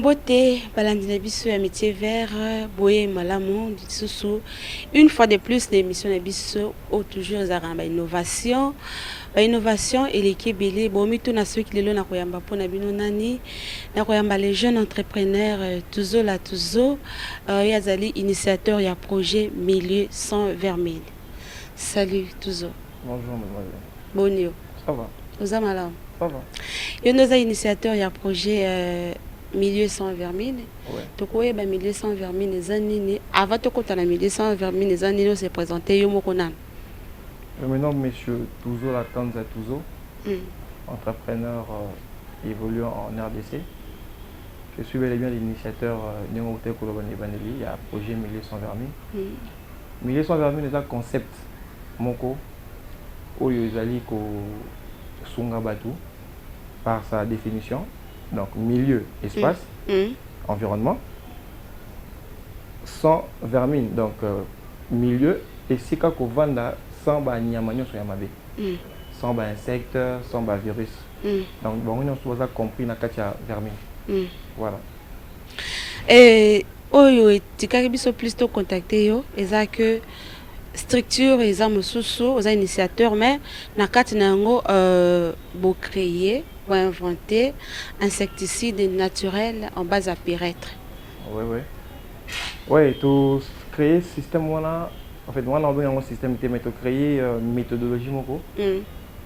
Mbote, balandina biso ya métier vert, boye malamu, disusu. Une fois de plus, l'émission na biso, toujours zaramba innovation. Ba innovation et l'équipe belé, bomi tout na ceux qui lelo na koyamba pona bino nani, na koyamba les jeunes entrepreneurs, tuzo la tuzo, yazali initiateur ya projet Milieu sans vermine. Salut tuzo. Bonjour mademoiselle. Bonio. Ça va? Oza malamu. Ça va. Yo noza initiateur ya projet Milieu sans vermine. Ouais. Tokoye ba Milieu sans vermine zanini. Avant de kota na Milieu sans vermine zanini se présenter yo moko nan. Je me nomme monsieur Tuzo Latanza Tuzo, entrepreneur évoluant en RDC. Je suis bel et bien l'initiateur Nyomote Kolobane Baneli, il y a projet Milieu sans vermine. Milieu sans vermine est un concept moko oyo ezali ko sunga batu par sa définition. Donc milieu, espace, environnement, sans vermine, donc milieu, et si kako vanda sans ba nyamanyo sur yamabe, sans ba insectes, sans ba virus. Donc bon, on a compris na katia vermine. Voilà. Et oyo tikaki biso plus to contacter yo, eza que structure eza mosusu, oza initiateur mais na kati na yango bo créer pour inventer insecticide naturel en base à pyrètre. Oui, oui. Oui, tu créer système voilà. En fait, moi, on a un système qui est créé méthodologie moko.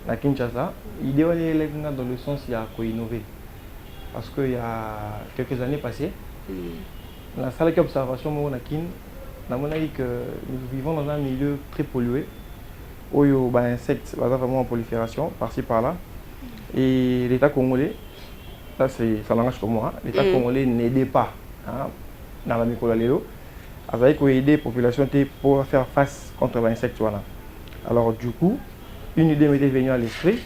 Na Kinshasa, l'idée est dans le sens il y a quoi innover. Parce qu'il y a quelques années passées, la salle d'observation na Kin, on a dit que nous vivons dans un milieu très pollué où il y a des insectes vraiment en prolifération par-ci par-là. Et l'État congolais, ça n'engage que moi, l'État congolais n'aidait pas dans la micro-lalélo. Il faut aider la population pour faire face contre les insectes. Alors du coup, une idée m'était venue à l'esprit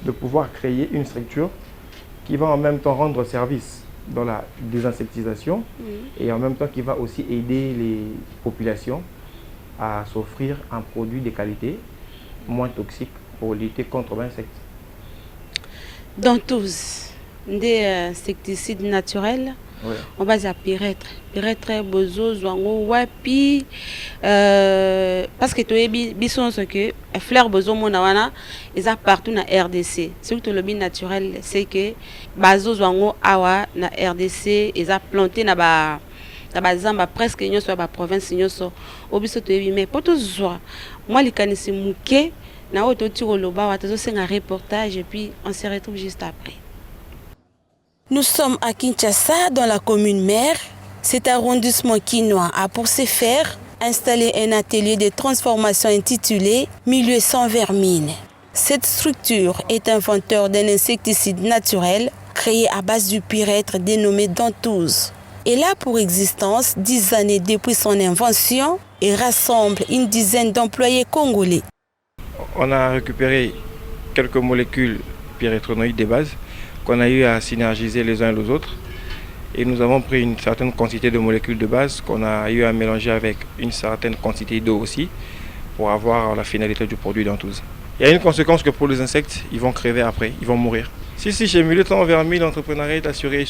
de pouvoir créer une structure qui va en même temps rendre service dans la désinsectisation et en même temps qui va aussi aider les populations à s'offrir un produit de qualité moins toxique pour lutter contre les insectes. Dans tous, des insecticides naturels, on base à pyrètre. Pyrètre, bozo, zwango, wapi. Parce que tu es bison ce que fleur bozo monawana, ils ont partout na RDC. Surtout le bien naturel, c'est que bazo zwango awa na RDC, ils ont planté na ba zamba presque nyo so ba province nyo so. Obiso tu es mais pour tout ça, moi les kanisi muke na auto tiro loba wa tazo c'est un reportage et puis on se retrouve juste après. Nous sommes à Kinshasa, dans la commune mère. Cet arrondissement quinois a pour ce faire installé un atelier de transformation intitulé Milieu sans vermine. Cette structure est inventeur d'un insecticide naturel créé à base du pyrètre dénommé Dantouz. Elle a pour existence 10 années depuis son invention et rassemble une dizaine d'employés congolais. On a récupéré quelques molécules pyrétronoïdes de base qu'on a eu à synergiser les uns et les autres. Et nous avons pris une certaine quantité de molécules de base qu'on a eu à mélanger avec une certaine quantité d'eau aussi pour avoir la finalité du produit Dantouz. Il y a une conséquence que pour les insectes, ils vont crever après, ils vont mourir. Si chez Milieu sans vermine, l'entrepreneuriat est assuré.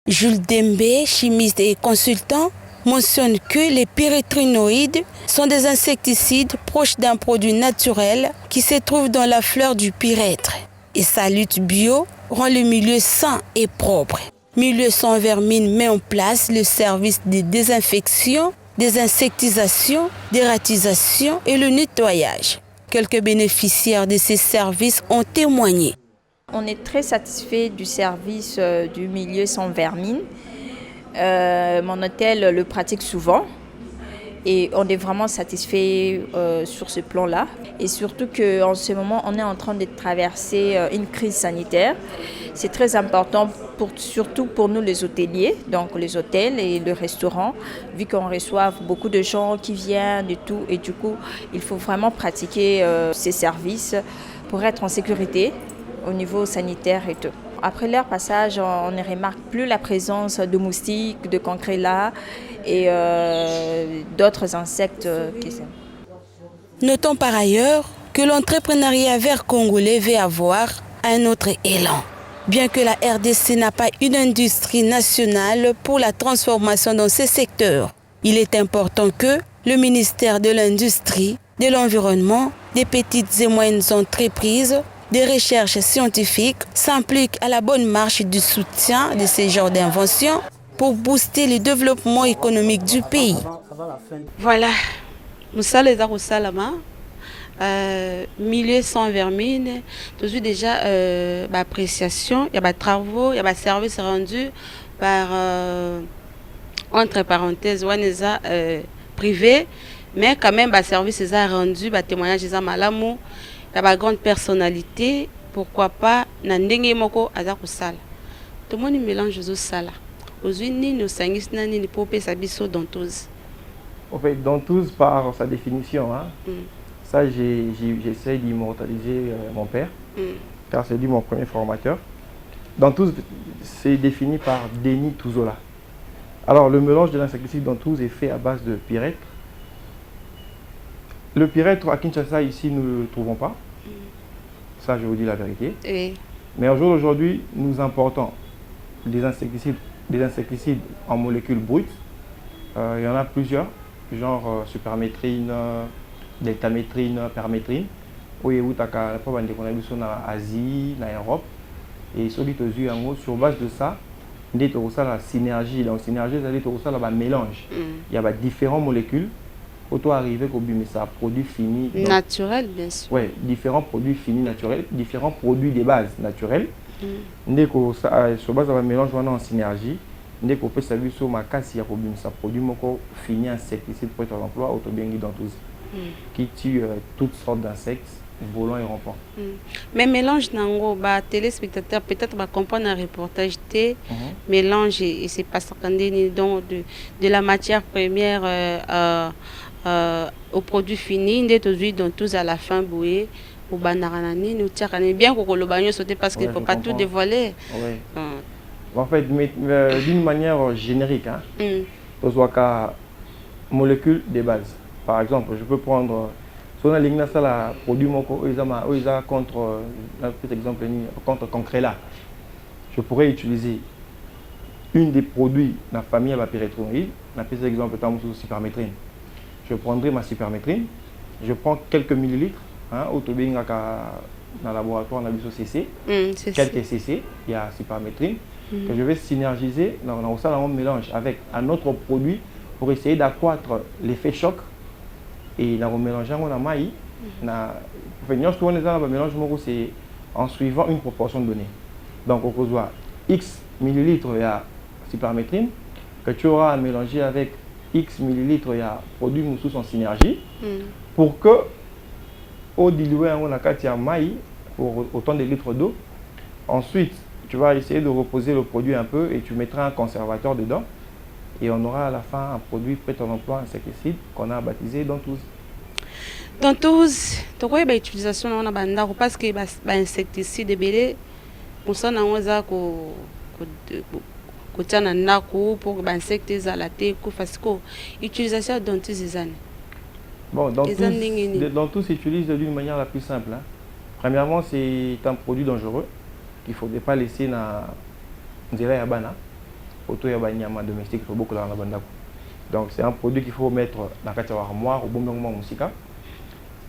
Jules Dembe, chimiste et consultant, mentionne que les pyrétrinoïdes sont des insecticides proches d'un produit naturel qui se trouve dans la fleur du pyrètre. Et sa lutte bio rend le milieu sain et propre. Milieu sans vermine met en place le service de désinfection, désinsectisation, dératisation et le nettoyage. Quelques bénéficiaires de ces services ont témoigné. On est très satisfait du service du milieu sans vermine. Mon hôtel le pratique souvent. Et on est vraiment satisfait sur ce plan-là. Et surtout qu'en ce moment, on est en train de traverser une crise sanitaire. C'est très important, surtout pour nous les hôteliers, donc les hôtels et le restaurant, vu qu'on reçoit beaucoup de gens qui viennent et tout. Et du coup, il faut vraiment pratiquer ces services pour être en sécurité au niveau sanitaire et tout. Après leur passage, on ne remarque plus la présence de moustiques, de cancrelats et d'autres insectes. Notons par ailleurs que l'entrepreneuriat vert congolais veut avoir un autre élan. Bien que la RDC n'a pas une industrie nationale pour la transformation dans ces secteurs, il est important que le ministère de l'Industrie, de l'Environnement, des petites et moyennes entreprises, des recherches scientifiques s'impliquent à la bonne marche du soutien de ces genres d'inventions pour booster le développement économique du pays. Voilà, nous sommes les Salama. Milieu sans vermine, tout déjà appréciation, il y a des travaux, il y a des services rendus par entre parenthèses privé, mais quand même des services rendus, des témoignages malamou, il y a des grandes personnalités, pourquoi pas nandenge moko azakusala. Tout le monde mélange aux sala. Aujourd'hui nous sangis nani ni popé sabiso dantouse. En fait, dantouse par sa définition, hein. Ça, j'essaie d'immortaliser mon père, car c'est lui mon premier formateur. Dantouse, c'est défini par Denis Touzola. Alors, le mélange de l'insecticide dantouse est fait à base de pyrètre. Le pyrètre, à Kinshasa, ici, nous ne le trouvons pas. Ça, je vous dis la vérité. Oui. Mais au jour d'aujourd'hui, nous importons des insecticides en molécules brutes. Il y en a plusieurs, genre supermétrine, deltamétrine, permétrine. Oui, vous avez en Asie, en Europe. Et sur base de ça, il y a la synergie. Dans la synergie, il y a un mélange. Il y a différentes molécules. Auto arriver au but, mais ça produit fini. Naturel, bien sûr. Oui, différents produits finis naturels, différents produits de base naturels. Sur base de mélange, on a en synergie. Dès qu'on peut savoir sur ma casse, il y a ça produit fini insecticide pour être l'emploi, autobiengi dans tous. Qui tue toutes sortes d'insectes, volants et rampants. Mais mélange nango, téléspectateurs peut-être comprendre un reportage mélange et c'est pas ça donc de la matière première au produit fini, dans tous à la fin bouée. Au bananani, nous tirons bien qu'on le bagne sauter parce qu'il ne faut pas tout dévoiler. Oui. En fait, d'une manière générique, molécules de base. Par exemple, je peux prendre sur la produit contre exemple contre concréla. Je pourrais utiliser une des produits de la famille à la pyréthrinoïde, par exemple supermétrine. Je prendrai ma supermétrine, je prends quelques millilitres, dans le laboratoire on a vu CC, quelques CC, il y a supermétrine, que je vais synergiser dans un mélange avec un autre produit pour essayer d'accroître l'effet choc. Et dans le mélange, on a maï. C'est en suivant une proportion donnée. Donc, on reçoit X millilitres de supermétrine que tu auras à mélanger avec X millilitres de produit moussous en synergie pour que, au dilué, on a maï pour autant de litres d'eau. Ensuite, tu vas essayer de reposer le produit un peu et tu mettras un conservateur dedans. Et on aura à la fin un produit prêt en emploi insecticide qu'on a baptisé dantouse. Dantouse, tu vois l'utilisation de l'insecticide parce que l'insecticide est belé. Pour ça, on a pour l'insecte à la tête, l'utilisation de dantouse. Bon, dantouse s'utilise d'une manière la plus simple. Premièrement, c'est un produit dangereux qu'il ne faudrait pas laisser dans les yabana. Auto yabanyama domestique, il faut beaucoup la banda. Donc c'est un produit qu'il faut mettre dans la armoire au bon moment musical.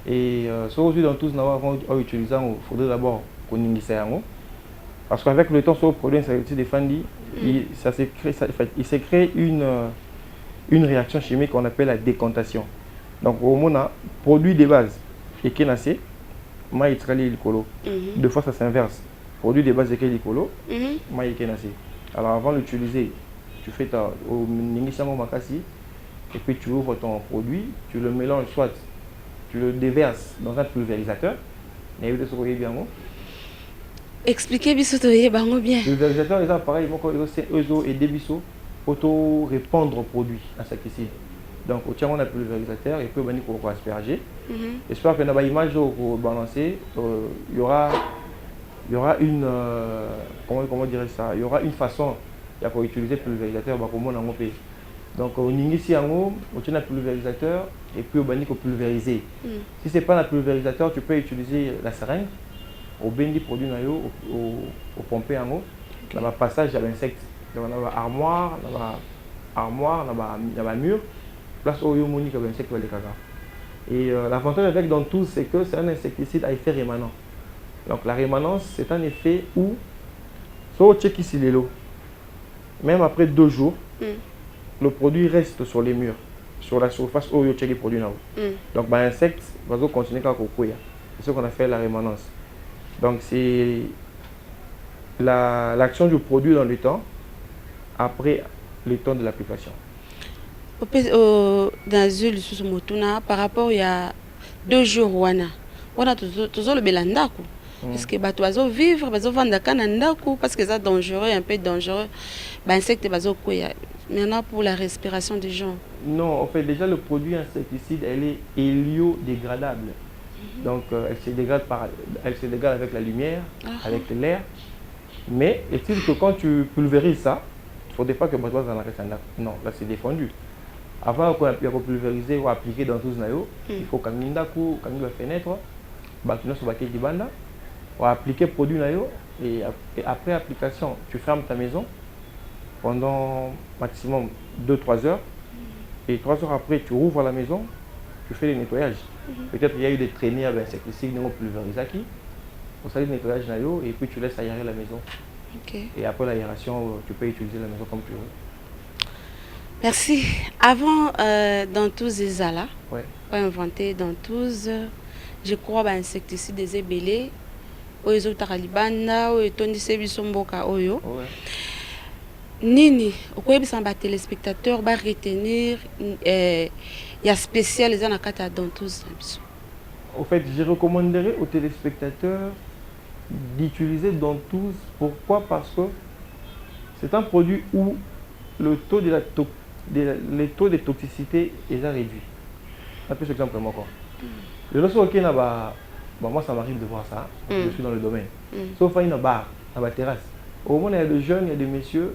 Et sur aujourd'hui dans tous nous utilisant, il faudrait d'abord qu'on initie parce qu'avec le temps sur le produit insecticide défendu, il s'est créé une réaction chimique qu'on appelle la décantation. Donc au moment produit de base et qui naissait, maïtrali licolo. Deux fois ça s'inverse. Produit de base et qui licolo, maïtrali naissait. Alors avant d'utiliser, tu fais au ningisamo makasi et puis tu ouvres ton produit, tu le mélanges, soit tu le déverses dans un pulvérisateur. Expliquez bien. Le pulvérisateur est pareil, ils et des bisous pour répandre au produit insecticide. Donc au tient on a pulvérisateur et puis on va asperger. J'espère que dans l'image au balancer, il y aura une comment dire ça, il y aura une façon pour utiliser le pulvérisateur pour mon pays. Donc on initie on tient un pulvérisateur et puis on va pulvériser. Si c'est pas un pulvérisateur, tu peux utiliser la seringue au bendi produit na yo au pomper yango na ba passage à l'insecte donc na ba armoire na ba mur place où yo moni que l'insecte va les caca. Et l'avantage avec Dantouz, c'est que c'est un insecticide à effet rémanent. Donc la rémanence, c'est un effet où, soit check ici les lots, même après 2 jours, le produit reste sur les murs, sur la surface où il check les produits. Donc l'insecte va continuer à courir. C'est ce qu'on a fait la rémanence. Donc c'est l'action du produit dans le temps, après le temps de l'application. Dans une sous motuna par rapport il y a 2 jours on a toujours le belandaku est-ce que bato bazo vivre bazo vendre kanandaku parce que c'est dangereux un peu dangereux ba insecte bazo koya maintenant pour la respiration des gens. Non, en fait déjà le produit insecticide elle est héliodégradable. Donc elle se dégrade avec la lumière, avec l'air. Mais est-il que quand tu pulvérises ça, il ne faudrait pas que bato en arrête non, là c'est défendu. Avant qu'on puisse pulvériser ou appliquer dans tout ce nayo, il faut qu'on ait la fenêtre, on appliquer le produit nayo et après application, tu fermes ta maison pendant maximum 2-3 heures et 3 heures après tu rouvres la maison, tu fais le nettoyage. Peut-être qu'il y a eu des traînées avec insecticides non pulvérisés qui, on fait le nettoyage nayo et puis tu laisses aérer la maison. Et après l'aération, tu peux utiliser la maison comme tu veux. Merci. Avant Dantouz et Zala, on a inventé Dantouz, je crois, insecticide des ébélés, oyo taralibanda, oyo tondise bisomboka oyo. Nini, okoye bisamba téléspectateurs ba retenir ya spécial les anakata Dantouz. En fait, je recommanderais aux téléspectateurs d'utiliser Dantouz. Pourquoi? Parce que c'est un produit où le taux les taux de toxicité est réduit. Un peu exemple encore. Le moi ça m'arrive de voir ça, je suis dans le domaine. Sauf à une barre, à la terrasse. Au moment où il y a des jeunes, il y a des messieurs,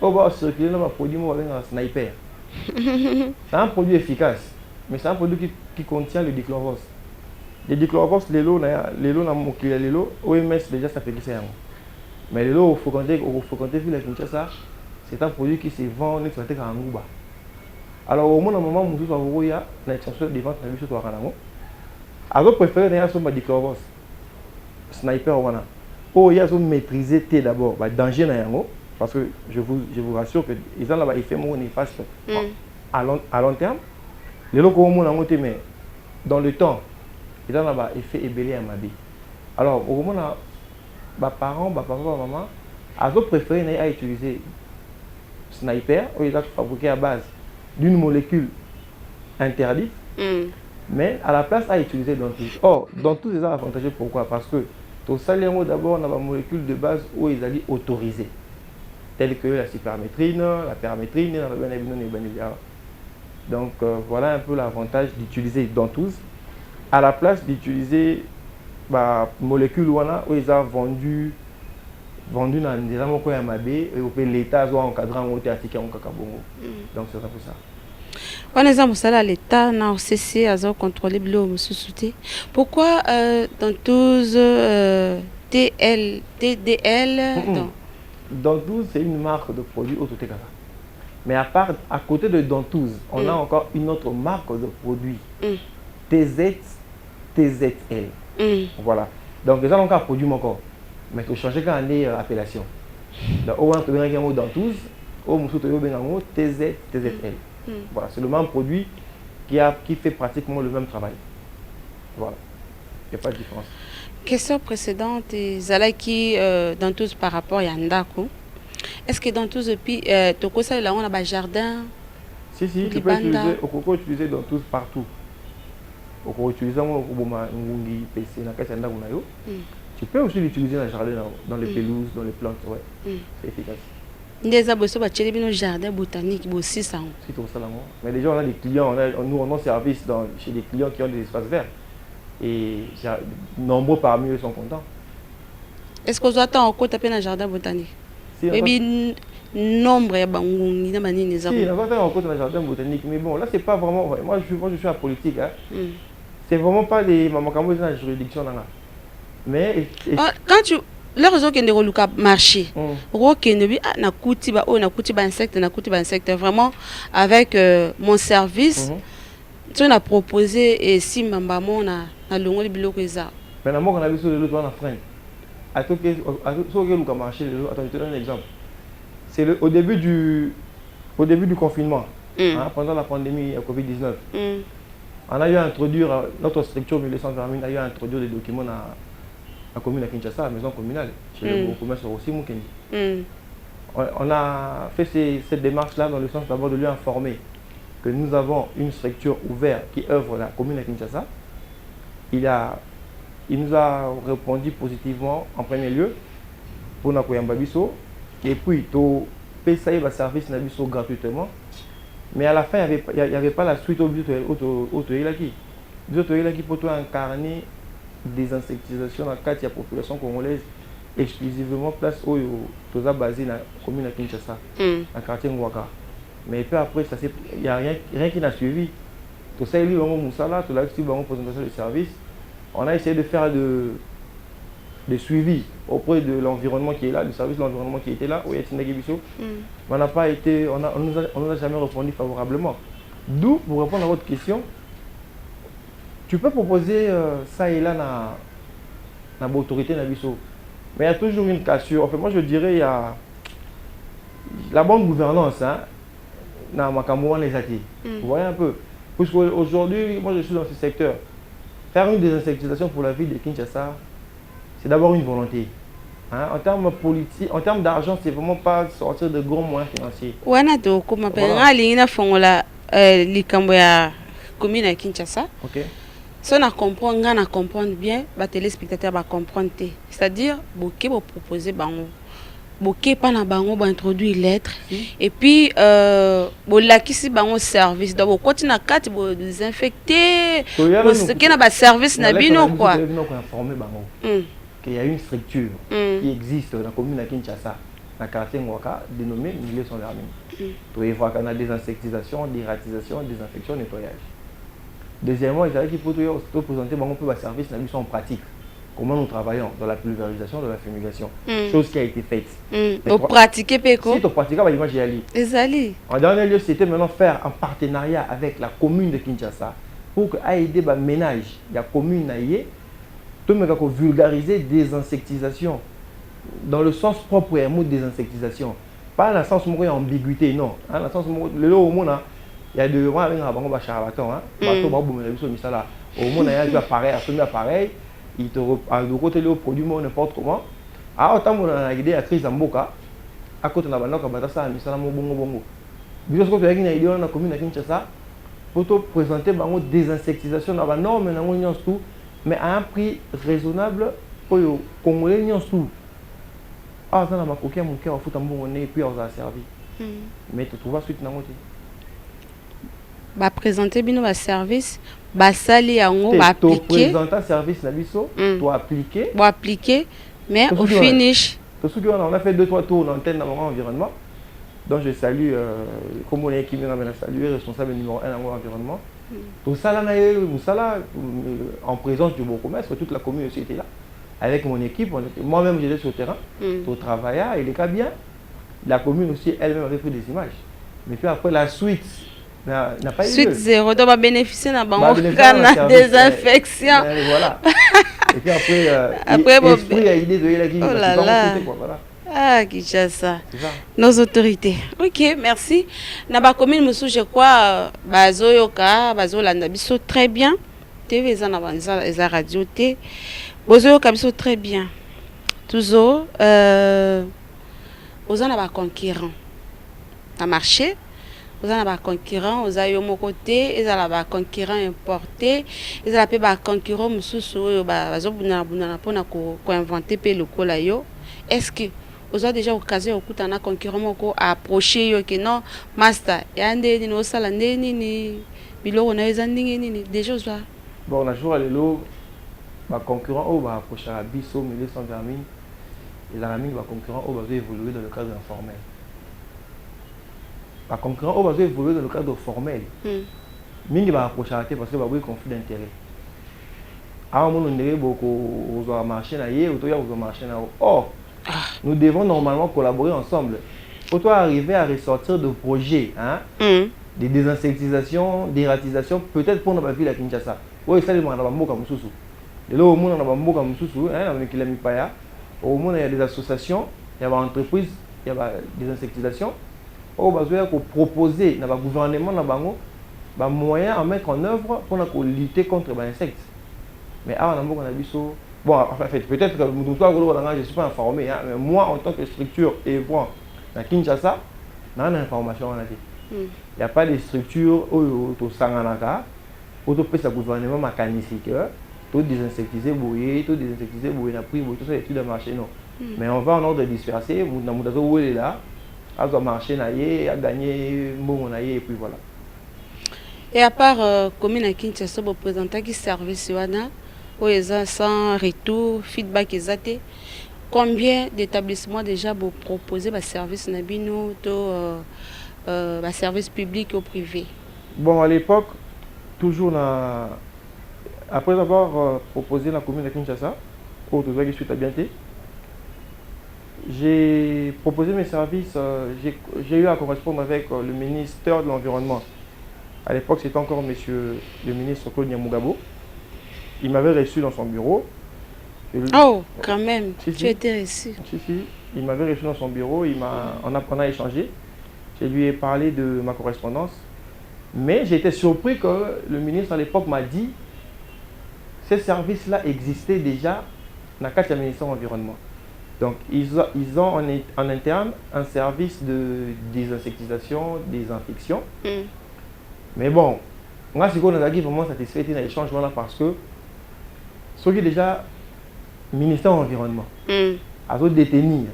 on va circuler dans un produit avec un sniper. C'est un produit efficace, mais c'est un produit qui contient le dichlorvos. Le dichlorvos, les lots, les lots, OMS déjà ça fait que c'est un. Mais les lots, il faut compter vu la Kinshasa. C'est un produit qui se vend en exploité en Ngouba. Alors au moment où nous avons l'extension de vente, nous avons dit alors préféré d'ailleurs dichlorvos sniper wana. Oh il y a maîtriser T d'abord, danger na yango parce que je vous rassure que ils ont là effet mon néfaste à long terme. Les locaux mon monté mais dans le temps ils ont là effet ébélé à ma vie. Alors au moment où parents, papa, maman, ils ont préféré à utiliser sniper, où ils ont fabriqué à base d'une molécule interdite, mais à la place à utiliser Dantouz. Or, Dantouz est avantageux pourquoi? Parce que tout ça, d'abord, on a une molécule de base où ils allaient autoriser, telles que la cypermétrine, la permétrine, donc voilà un peu l'avantage d'utiliser Dantouz à la place d'utiliser la molécule où ils ont vendu dans des amours à Mabé et l'État doit encadrer un côté article en Kakabongo. Donc c'est un peu ça. On est à l'État, on a aussi contrôler le sous-souté. Pourquoi Dantouz TDL Dantouz c'est une marque de produit autotécala. Mais à côté de Dantouz, on a encore une autre marque de produit. TZL. Voilà. Donc déjà on a un produit encore. Mais il faut changer quand on est appellation. Donc, on a un mot Dantouz, on a un mot TZL. Voilà, c'est le même produit qui fait pratiquement le même travail. Voilà, il n'y a pas de différence. Question précédente, Zalaki Dantouz par rapport à Yandako. Est-ce que Dantouz, Toko, ça, là, on a un jardin? Si, tu peux utiliser Dantouz partout. On peut utiliser tu peux aussi l'utiliser dans le jardin, dans les pelouses, dans les plantes, ouais. C'est efficace. Des jardin botanique, aussi ça. C'est tout ça. Mais déjà, on a des clients, nous on a service chez des clients qui ont des espaces verts. Et nombreux parmi eux sont contents. Est-ce qu'on doit attendre encore taper dans le jardin botanique? Oui, nombre de bangouni dans manine. Si, on va faire encore dans le jardin botanique, mais bon, là c'est pas vraiment. Moi je suis à politique. C'est vraiment pas les mamans dans la juridiction. Mais quand tu la raison que ne marché na kuti insecte vraiment avec mon service tu as proposé et si maman na longoli biloko eza mais na moko na biso le lot na frein atoke luka marché le attends je te donne un exemple c'est au début du confinement pendant la pandémie Covid-19 on a eu à introduire notre structure 1920 a eu à introduire des documents dans la commune de Kinshasa, la maison communale, chez le commerce aussi Mukendi. On a fait cette démarche-là dans le sens d'abord de lui informer que nous avons une structure ouverte qui œuvre la commune de Kinshasa. Il nous a répondu positivement en premier lieu pour Nakoyamba Biso et puis tout payer le service Nabiso gratuitement. Mais à la fin, il n'y avait pas la suite au but de pour incarner des insectisations dans le cadre de la population congolaise exclusivement place où tu as basé dans la commune de Kinshasa, dans le quartier Ngwaka. Mais puis après, il n'y a rien qui n'a suivi. Tout ça, il y a eu un moussala, tout a eu une présentation de service. On a essayé de faire de suivi auprès de l'environnement qui est là, du service de l'environnement qui était là, où il y a Biso. On n'a pas été, on nous a jamais répondu favorablement. D'où, pour répondre à votre question, tu peux proposer ça et là dans l'autorité Nabiso. Mais il y a toujours une cassure. En fait, moi je dirais il y a la bonne gouvernance dans Makamouan les Ati. Vous voyez un peu. Parce qu'aujourd'hui, moi je suis dans ce secteur. Faire une désinsectisation pour la ville de Kinshasa, c'est d'abord une volonté. En termes politiques, en termes d'argent, c'est vraiment pas sortir de gros moyens financiers. Wana to kuma penga lingina fongola likambo ya commune à Kinshasa. OK. Si on comprendre bien, les téléspectateurs vont comprendre. C'est-à-dire, boké va proposer bango. Boké pas na bango va introduire lettre et puis bolakisi bango service. Donc continuer à quatre désinfecter. Qui na ba service na bino quoi. Informer bango. Qu'il y a une structure qui existe dans la commune de Kinshasa, dans le quartier Ngwaka, dénommée Milieu sans vermine. Pour y voir qu'on a des insectisations, des ratisations, des infections, nettoyage. Deuxièmement, il faut présenter un peu de service en pratique. Comment nous travaillons dans la pulvérisation, dans la fumigation. Chose qui a été faite. Vous pratiquez Péco? Si tu pratiques, moi j'y allais. En dernier lieu, c'était maintenant faire un partenariat avec la commune de Kinshasa pour aider les ménages de la commune tout le monde vulgariser des insectisations dans le sens propre et mot des insectisations. Pas dans le sens où il y a ambiguïté, non. Dans le sens où il y a des charlatans. Au monde, il y a des appareils, il te côté le produit n'importe comment. Alors, tant qu'on a idée à crise en boca, à côté de la banque, on a ça, mais ça n'a pas bon. Parce que tu as une idée dans la commune de Kinshasa pour te présenter des insectisations dans la norme, mais à un prix raisonnable pour les Congolais. Ah, ça n'a pas coqué, mon cœur, fout un bon nez et puis on a servi. Mais tu trouves suite dans le bah présenter bien nos services, bah sali yango, bah appliquer. Présenter service na biso, tu appliquer. Bon appliquer, mais au finish. On a fait 2-3 tours dans l'antenne dans l'environnement. Donc je salue comme on est qui vient saluer responsable numéro 1 dans l'environnement. Tout ça là, en présence du bon commerce, toute la commune aussi était là. Avec mon équipe, moi-même j'étais sur le terrain, tout travaillait, il est bien. La commune aussi elle-même avait pris des images. Mais puis après la suite n'a pas eu suite lieu. Zéro, donc bénéficier de désinfection. Voilà. Et puis après l'esprit a idée de la qui voilà. Ah, Kinshasa. Nos autorités. Ok, merci. Naba commune Moussou, je crois, Bazo Yoka, Bazo Landabiso, très bien. TV, za radio, T. Bazo Yoka Biso, très bien. Toujours, aux en concurrents. Dans le marché, aux en concurrents, aux aïeux mon côté, ils ont concurrents importés, ils ont concurrents Moussou, Bazo Bunana pour inventer le colayo. Est-ce que vous avez déjà occasion de concurrent à approcher que non master yande ni osala ndeni ni biloko na ezandingi ni déjà ça bon on a toujours les lots ba concurrent au ba approcher à biso milieu sans vermine et la ramine ba concurrent au va évoluer dans le cadre informel ba concurrent au va évoluer dans le cadre formel mingi ba approcher parce que ba oui conflit d'intérêt À un moment donné, on doit marcher là, ou toi, on doit marcher là. Or, nous devons normalement collaborer ensemble. Pour toi arriver à ressortir de projets, hein, des désinsectisations, d'éradication, peut-être pour notre ville à Kinshasa. Oui, ça, c'est mon amour comme sous. De là, au monde, on a amour comme sous, hein, avec qui l'a mis pas. Au monde, il y a des associations, il y a des entreprises, il y a des insectisations. Au besoin de proposer, dans le gouvernement, dans moyens à mettre en œuvre pour lutter contre les insectes. Mais on a vu ça. Bon, en fait, peut-être que je ne suis pas informé, hein, mais moi, en tant que structure Evron, à Kinshasa, on a une information. Il n'y a pas de structure où tu sanganaka, où tu peux le gouvernement mécanistique, tout désinsectiser, tout désinsectiser, tout ça, études de marché, non. Mais on va en ordre dispersé, où il est là, à marcher, à gagner, et puis voilà. Et à part commune à Kinshasa, vous présentez qui service où ils ont sans retour, feedback exact. Combien d'établissements déjà vous proposez des services nabino, des services publics ou privés? Bon, à l'époque, toujours après avoir proposé la commune de Kinshasa, où tout ça qui suite à bientôt, j'ai proposé mes services, j'ai eu à correspondre avec le ministère de l'Environnement. À l'époque, c'était encore monsieur le ministre Claude Nyamugabo. Il m'avait reçu dans son bureau. Oh, quand même, tu étais reçu. Si, il m'avait reçu dans son bureau, on a échangé. Je lui ai parlé de ma correspondance. Mais j'étais surpris que le ministre à l'époque m'a dit que ces services-là existaient déjà dans le cadre du ministère de l'Environnement. Donc, ils ont en interne un service de désinsectisation, désinfection. Mais bon, moi, je suis vraiment satisfait dans l'échange parce que ce qui est déjà ministère de l'Environnement a détenir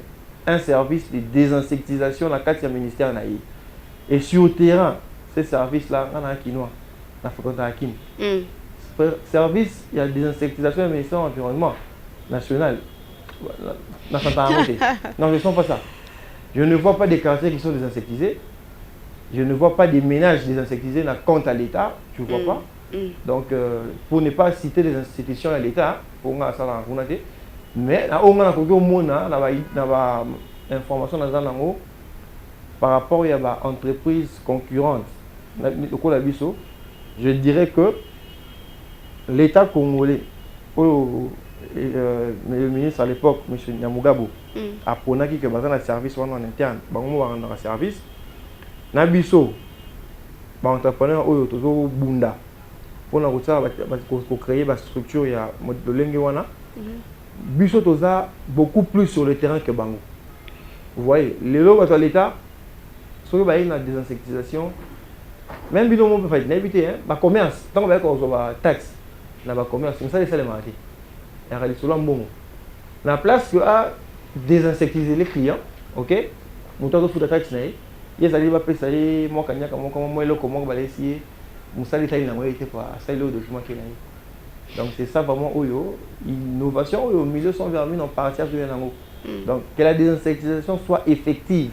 un service de désinsectisation dans le cadre du ministère. Et sur le terrain, ces services-là, on a un Kinois, on a fait un Kim. Service, il y a des désinsectisation du ministère de l'Environnement national. Non, je ne sens pas ça. Je ne vois pas des quartiers qui sont désinsectisés. Je ne vois pas des ménages désinsectisés dans le compte à l'État. Je ne vois pas. Donc, pour ne pas citer des institutions à l'État, pour moi, ça va raconter. Mais, au moins, on a une information par rapport à une entreprise concurrente. Je dirais que l'État congolais, le ministre à l'époque, M. Nyamugabo, a prononcé que le service en interne, un service. Nabiso, entrepreneur Oyo Bunda, pour créer une structure, il y a de l'Engewana. Biso toza beaucoup plus sur le terrain que Bango. Vous voyez, les lois de l'État, sur la désinsectisation, même si on peut faire des commerce, tant qu'on va avoir taxe, dans le commerce, c'est ça les salaires. Il y a des choses bon. La place que a désinsectiser les clients, ok, nous avons fait la taxe. Il y a des gens qui ont fait des documents. Donc c'est ça vraiment l'innovation au milieu sans vermine en partie de l'ango. Donc que la désinsectisation soit effective.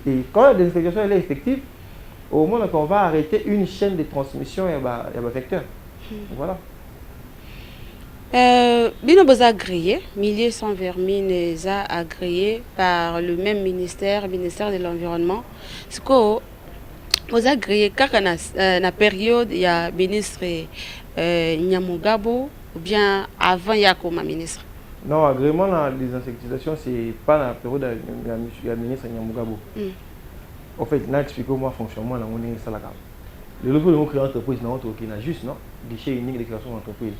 Et quand la désinsectisation est effective, au moment où on va arrêter une chaîne de transmission, il y a un vecteur. Voilà. Bino boza agréé, milieu sans vermine est agréé par le même ministère de l'Environnement. Ce que vous agréé car na période il y a ministre Nyamugabo ou bien avant il y a comme ministre. Non, agrément la désinsectisation c'est pas la période de la ministre Nyamugabo. En fait, n'a expliqué comment fonctionnement dans mon salaka. Le logo de mon créer entreprise dans notre Kenya juste non, guichet unique de création d'entreprise.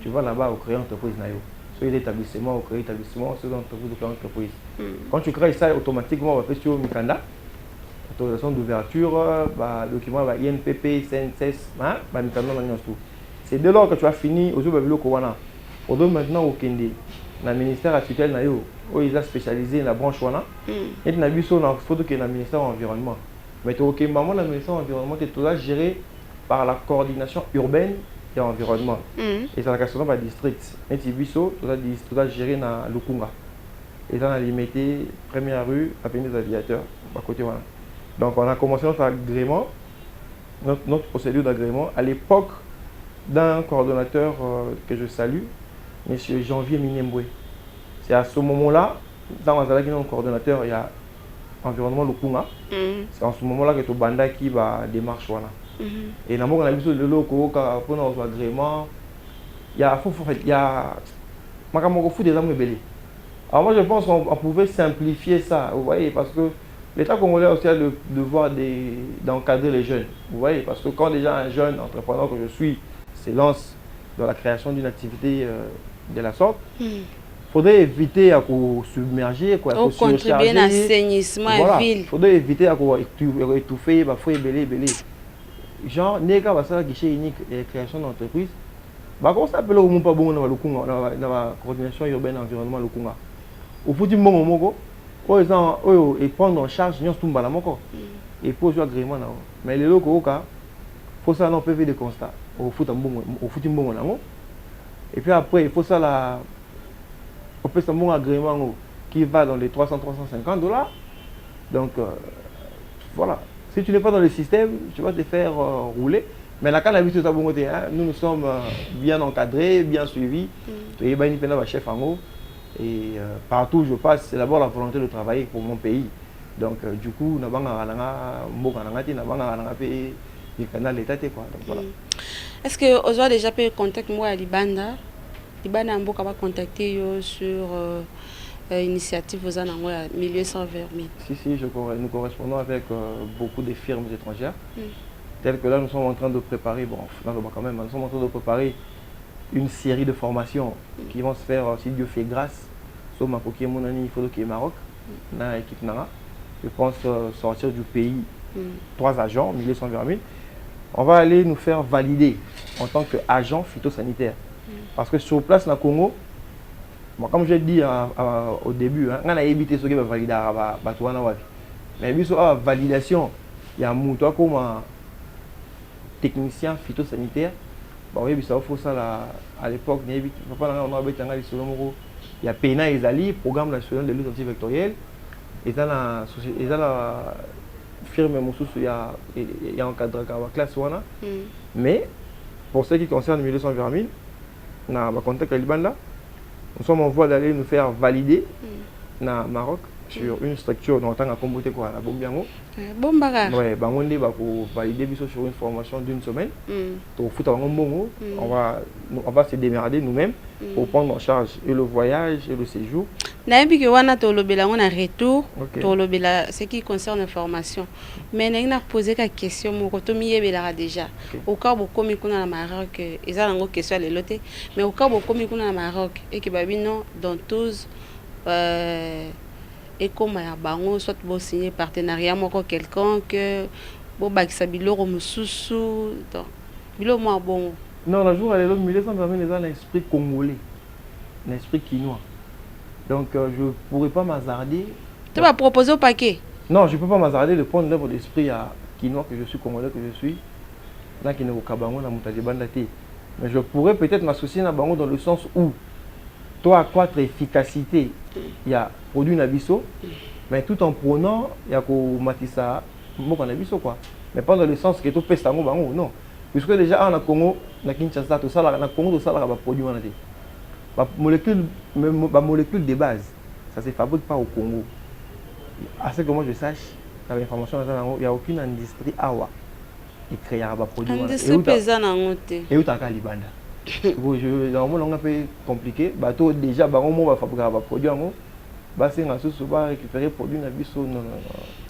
Tu vas là-bas au créer entreprise naïo. Soit l'établissement, au créer établissement, soit l'entreprise au créer entreprise. Quand tu crées ça automatiquement, on va faire sur Mikanda, autorisation d'ouverture, document INPP, CNSS, Mikanda dans tout. C'est dès lors que tu as fini aux autres bureaux Kowana. On donne maintenant au Kende, le ministère actuel naïo, où ils ont spécialisé dans la branche Wana. Et tu as vu ça dans la photo qui est dans le ministère de l'Environnement. Mais au Kemba, le ministère de l'Environnement est tout géré par la coordination urbaine et environnement. Et c'est la question de district. Et Tibiso, tout ça géré dans Lukunga. Et dans la limité, première rue, avenue des aviateurs, à côté. Voilà. Donc on a commencé notre agrément, notre procédure d'agrément. À l'époque, d'un coordonnateur que je salue, M. Janvier Minembwe. C'est à ce moment-là, dans un coordonnateur, il y a environnement Lukunga. C'est en ce moment-là que tu banda qui va démarche. Et dans mon avis, le loco, pour nos agréments, il y a des hommes rebelles. Alors moi je pense qu'on pouvait simplifier ça, vous voyez, parce que l'État congolais aussi a le devoir d'encadrer les jeunes, vous voyez, parce que quand déjà un jeune entrepreneur que je suis se lance dans la création d'une activité de la sorte, il faudrait éviter à submerger, à contribuer à l'assainissement voilà, ville. Il faudrait éviter à étouffer, à belé. Genre, nega va faire guichet unique et création d'entreprise. Comment ça s'appelle au monde pas bon dans la coordination urbaine environnement Lukunga. Au foot bon moko, et prendre en charge nous tout la moko. Et poser agrément là. Mais les locaux faut ça non PV de constat. Au foot bon là. Et puis après il faut ça la on peut un bon agrément qui va dans les 300-350 $. Donc voilà. Si tu n'es pas dans le système, tu vas te faire rouler. Mais là, quand on a vu tout ça, nous sommes bien encadrés, bien suivis. Et chef en haut. Et partout où je passe, c'est d'abord la volonté de travailler pour mon pays. Donc du coup, nous avons Est-ce que vous avez déjà pu contacter moi à Libanda? Libanda a contacté sur initiative aux années milieu sans vermine. Si, nous correspondons avec beaucoup de firmes étrangères. Telles que là, nous sommes en train de préparer, nous sommes en train de préparer une série de formations qui vont se faire, si Dieu fait grâce, sur ma coquille monani, il faut que Maroc, dans l'équipe Nara. Je pense sortir du pays 3 agents, milieu sans vermine. On va aller nous faire valider en tant qu'agent phytosanitaire. Parce que sur place, dans le Congo, moi, comme je l'ai dit au début, on a évité ce qui va valider à Batouana. Mais vu la validation, il y a un mouton comme technicien phytosanitaire. Il faut ça à l'époque, il y a PENA et Zali, Programme national de lutte antivectorielle. Et dans la firme, il y a encadré la classe. Mais pour ce qui concerne le milieu sans vermine, on a contact avec Libanda. Nous sommes en voie d'aller nous faire valider au Maroc sur une structure dont on a combattu la Bombiango. Oui, on va valider sur une formation d'une semaine. On va se démerder nous-mêmes pour prendre en charge et le voyage et le séjour. Retour, ce qui concerne la formation. Mais on a posé la question, déjà. Au cas où on est au Maroc, ils ont une question à l'autre. Mais au cas où on est au Maroc, et que dans tous, et comme il soit bon signer partenariat avec quelqu'un que bon biloko mususu donc bilo moi bon non la jour elle est le milieu sans vermine les l'esprit congolais l'esprit quinois donc je pourrais pas m'hasarder tu vas proposer au paquet non je peux pas m'hasarder de prendre l'œuvre d'esprit à quinois que je suis congolais que je suis là qui n'est au Kabango na mutaji bandati mais je pourrais peut-être m'associer na bango dans le sens où toi accroître efficacité il y a produit nabiso mais tout en prenant il y a ko matissa moko nabiso quoi mais pas dans le sens que tout peste bango non puisque déjà en Congo na Kinshasa tout ça là na Congo tout ça là va produit on a dit molécule de base ça se fabrique pas au Congo à ce que moi je sache la information il y a aucune industrie awa qui crée un produit industrie paysanne en et où t'as Libanda normalement on a peu compliqué bateau déjà on va fabriquer un produit c'est va récupérer produit non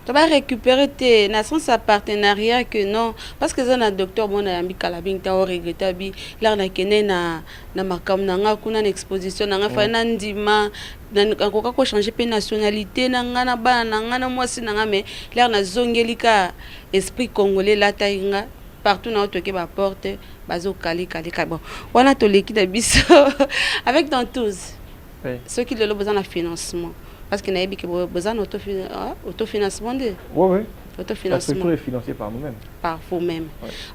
tu vas récupérer tes nations sa partenariat que non parce que ça na docteur mon ambi kalabing ta regretter bi là na kene na makam na nga kuna exposition na nga fa na ndima na ko changer pe nationalité na nga na bana nga na mwasi na nga mais là na zongelika esprit congolais la tainga partout na autoke ba porte bazo kali bon on a to l'équipe de biso avec dans tous ceux qui ont besoin de financement parce que n'a besoin d'autofinancement oui la structure est financée par nous-mêmes par vous-même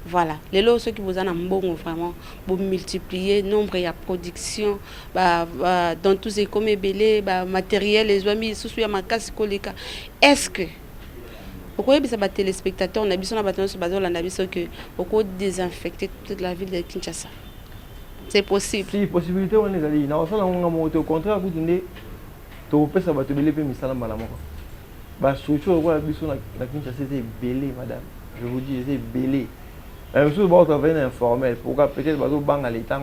voilà les lots ceux qui besoin d'un bon vraiment pour multiplier nombre et la production dans tous ces comme belé matériel les amis sous ya makasi koleka est-ce que Pourquoi il y a des téléspectateurs, on a besoin de désinfecter toute la ville de Kinshasa? C'est possible. Si, possibilité, on est allé. Au contraire, vous donnez, tu peux savoir que tu peux me salam malamoko. Bah, structure, la Kinshasa, c'est belé, madame. Je vous dis, c'est belé. Même si vous avez informel, pourquoi peut-être que vous avez l'État,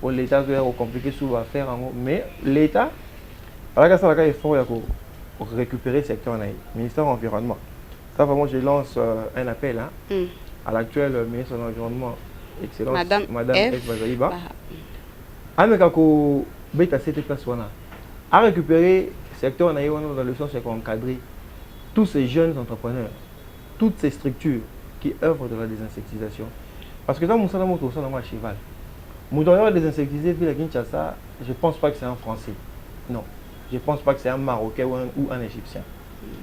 pour l'État, c'est compliqué à faire. Mais l'État, il faut récupérer le secteur, le ministère de l'Environnement. Ça, vraiment, je lance un appel à l'actuelle ministre de l'Environnement, Excellence Madame F. Bazaïba. À récupérer le secteur dans le sens d'encadrer tous ces jeunes entrepreneurs, toutes ces structures qui œuvrent dans la désinsectisation. Parce que dans mon salon, on a un cheval. Mon doyen désinsectisé, à Kinshasa, je ne pense pas que c'est un Français. Non. Je ne pense pas que c'est un Marocain ou un Égyptien.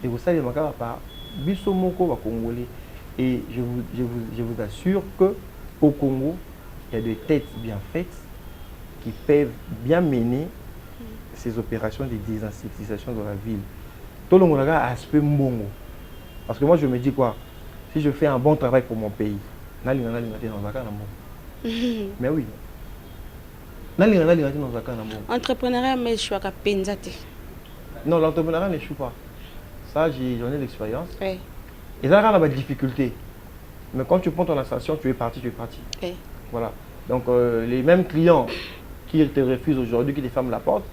Et vous savez, par Bissomoko va Congolais. Et je vous assure qu'au Congo, il y a des têtes bien faites qui peuvent bien mener ces opérations de désinsectisation dans la ville. Tout le monde a un aspect mbongo. Parce que moi, je me dis quoi? Si je fais un bon travail pour mon pays, mais oui. Entrepreneuriat, mais je suis à Penzate. Non, l'entrepreneuriat n'échoue pas. Ça, j'en ai l'expérience. Oui. Et ça, il y a des difficultés. Mais quand tu prends ton installation, tu es parti. Oui. Voilà. Donc, les mêmes clients qui te refusent aujourd'hui, qui te ferment la porte,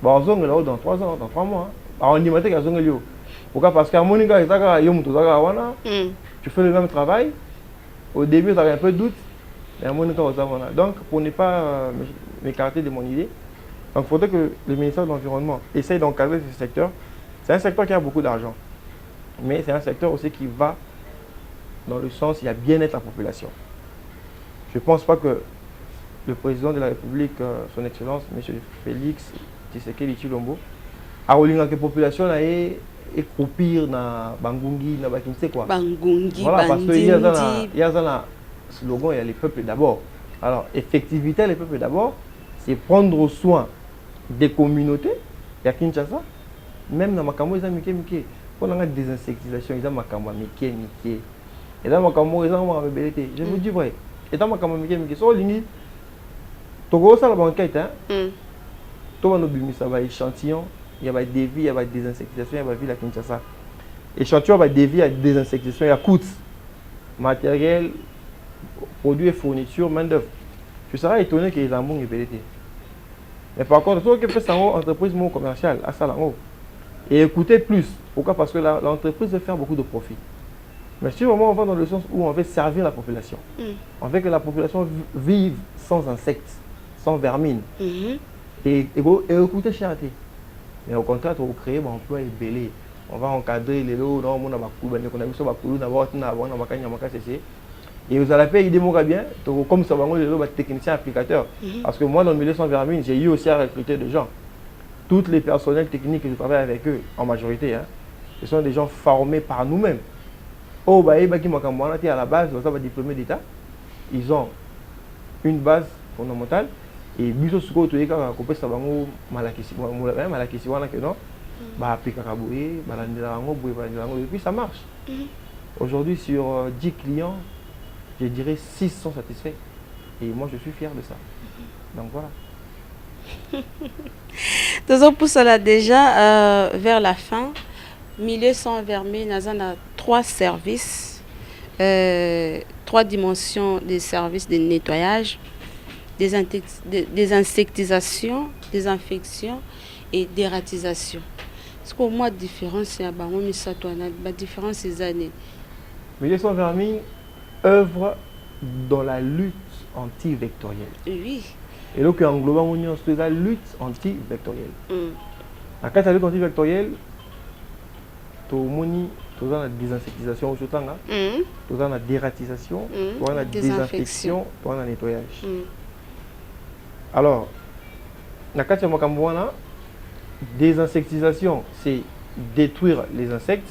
bah, on là dans 3 ans, dans 3 mois. On dit que pourquoi? Parce qu'à Monica, tu fais le même travail. Au début, tu as un peu de doute. Donc, pour ne pas m'écarter de mon idée, il faudrait que le ministère de l'Environnement essaye d'encadrer ce secteur. C'est un secteur qui a beaucoup d'argent, mais c'est un secteur aussi qui va dans le sens il y a bien-être la population. Je ne pense pas que le président de la République, son Excellence, M. Félix Tshisekedi Tshilombo, a voulu que la population est croupir dans Bangungi, dans Bakinse quoi. Bangungi, voilà, parce qu'il y a un slogan, il y a les peuples d'abord. Alors, effectivité, les peuples d'abord, c'est prendre soin des communautés. Il y a Kinshasa, même dans Makambo, ils ont mis pour la désinsectisation, ils ont mis et dans Makambo, ils ont mis je vous dis vrai. Et dans Makambo, ils sont lignés. Togo, ça la banquette, hein. Tout le monde ça va échantillon. Il y a des dévis, il y a des désinsectisation, il y a des villes à Kinshasa. Échantillon, il y a des dévis, il y a des désinsectisation, il y a coûts, matériel, produits et fournitures, main-d'œuvre. Tu seras étonné que les amours soient belés. Mais par contre, toi qui fais ça en entreprise commerciale, à ça et écoutez plus. Pourquoi? Parce que l'entreprise veut faire beaucoup de profit. Mais si vraiment on va dans le sens où on veut servir la population, on veut que la population vive sans insectes, sans vermine, et écoutez charité. Mais au contraire, on va créer un emploi et belé. On va encadrer les lots, on va et vous allez payer des mots bien, comme ça va les techniciens applicateurs. Parce que moi, dans le milieu sans vermine, j'ai eu aussi à recruter des gens. Tous les personnels techniques que je travaille avec eux, en majorité, ce sont des gens formés par nous-mêmes. Oh, bah, à la base, ils ont diplômé d'État. Ils ont une base fondamentale. Et biso suko to yeka ko pesa bango malakisi wana que non ba apika kaboué balandela bango boye balandela bango et puis ça marche. Aujourd'hui sur 10 clients, je dirais 6 sont satisfaits et moi je suis fier de ça. Donc voilà. Nous pour cela déjà vers la fin, milieu sans vermine, nous avons 3 services, 3 dimensions des services de nettoyage. Des insectisations, des infections et dératisation. Ce que moi différence c'est la différence ces années. Milieu sans vermine œuvre dans la lutte anti-vectorielle. Oui. Et donc englobant la lutte anti-vectorielle. La lutte anti-vectorielle, tu as la désinsectisation au chotanga, tu as la dératisation, tu as la désinfection, tu as le nettoyage. Alors, la désinsectisation, c'est détruire les insectes.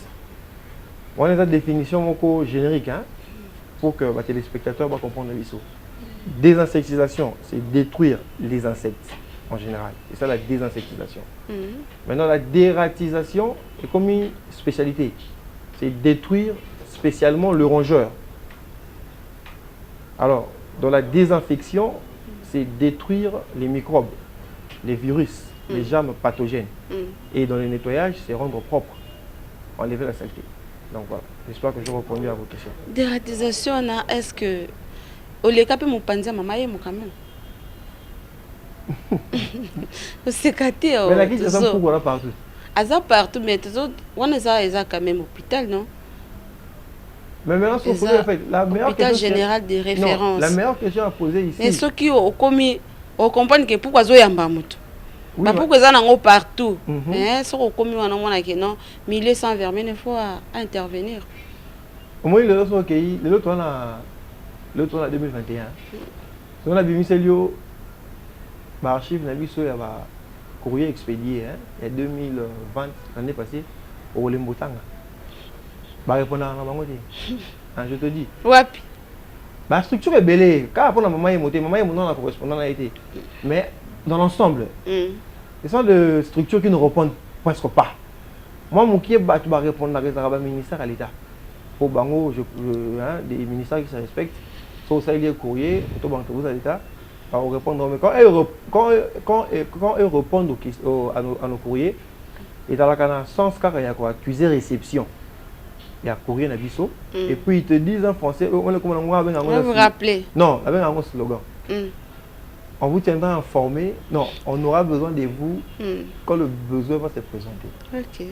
On a une définition générique pour que les téléspectateurs comprennent l'ISO. Désinsectisation, c'est détruire les insectes en général. C'est ça la désinsectisation. Maintenant, la dératisation est comme une spécialité. c'est détruire spécialement le rongeur. Alors, dans la désinfection, c'est détruire les microbes, les virus, les germes pathogènes. Et dans le nettoyage, c'est rendre propre, enlever la saleté. Donc voilà, j'espère que je réponds à votre question. Dératisation, est-ce que au lécapé mon panza maman est mon quand même. C'est caté. Mais la question c'est pourquoi là partout. Aza partout, mais on est quand même hôpital, non? Mais maintenant, ce qu'on en fait, la meilleure hôpital général de référence. Non, la meilleure question à poser ici. Mais ceux qui ont commis, on comprend que pourquoi ils ont moto. Pourquoi ils ont partout. Mais ceux qui ont commis, on a que non, milieu sans vermine, il faut intervenir. Au moins, le reste, l'autre on a 2021. Si on a vu Miselio, l'archive, on a vu ça, il y a courrier expédié, il y a 2020, l'année passée, au Lembotanga. Répondre à la je te dis. Wapi. La structure est belle. Car pour la maman est montée, maman est montée, la correspondant a été. Mais dans l'ensemble, ce sont des structures qui ne répondent presque pas. Moi, mon qui est battu va répondre à la ministère à l'État. Pour Bango, des ministères qui se respectent. Sauf ça, il y a courrier, au banque à l'État. On répondre. Mais quand ils répondent à nos courriers, et dans le sens car il y a quoi, accusé réception. Il y a courrier na biso et puis ils te disent en français on vous rappelez non avec un slogan on vous tiendra informé, non on aura besoin de vous quand le besoin va se présenter. Ok,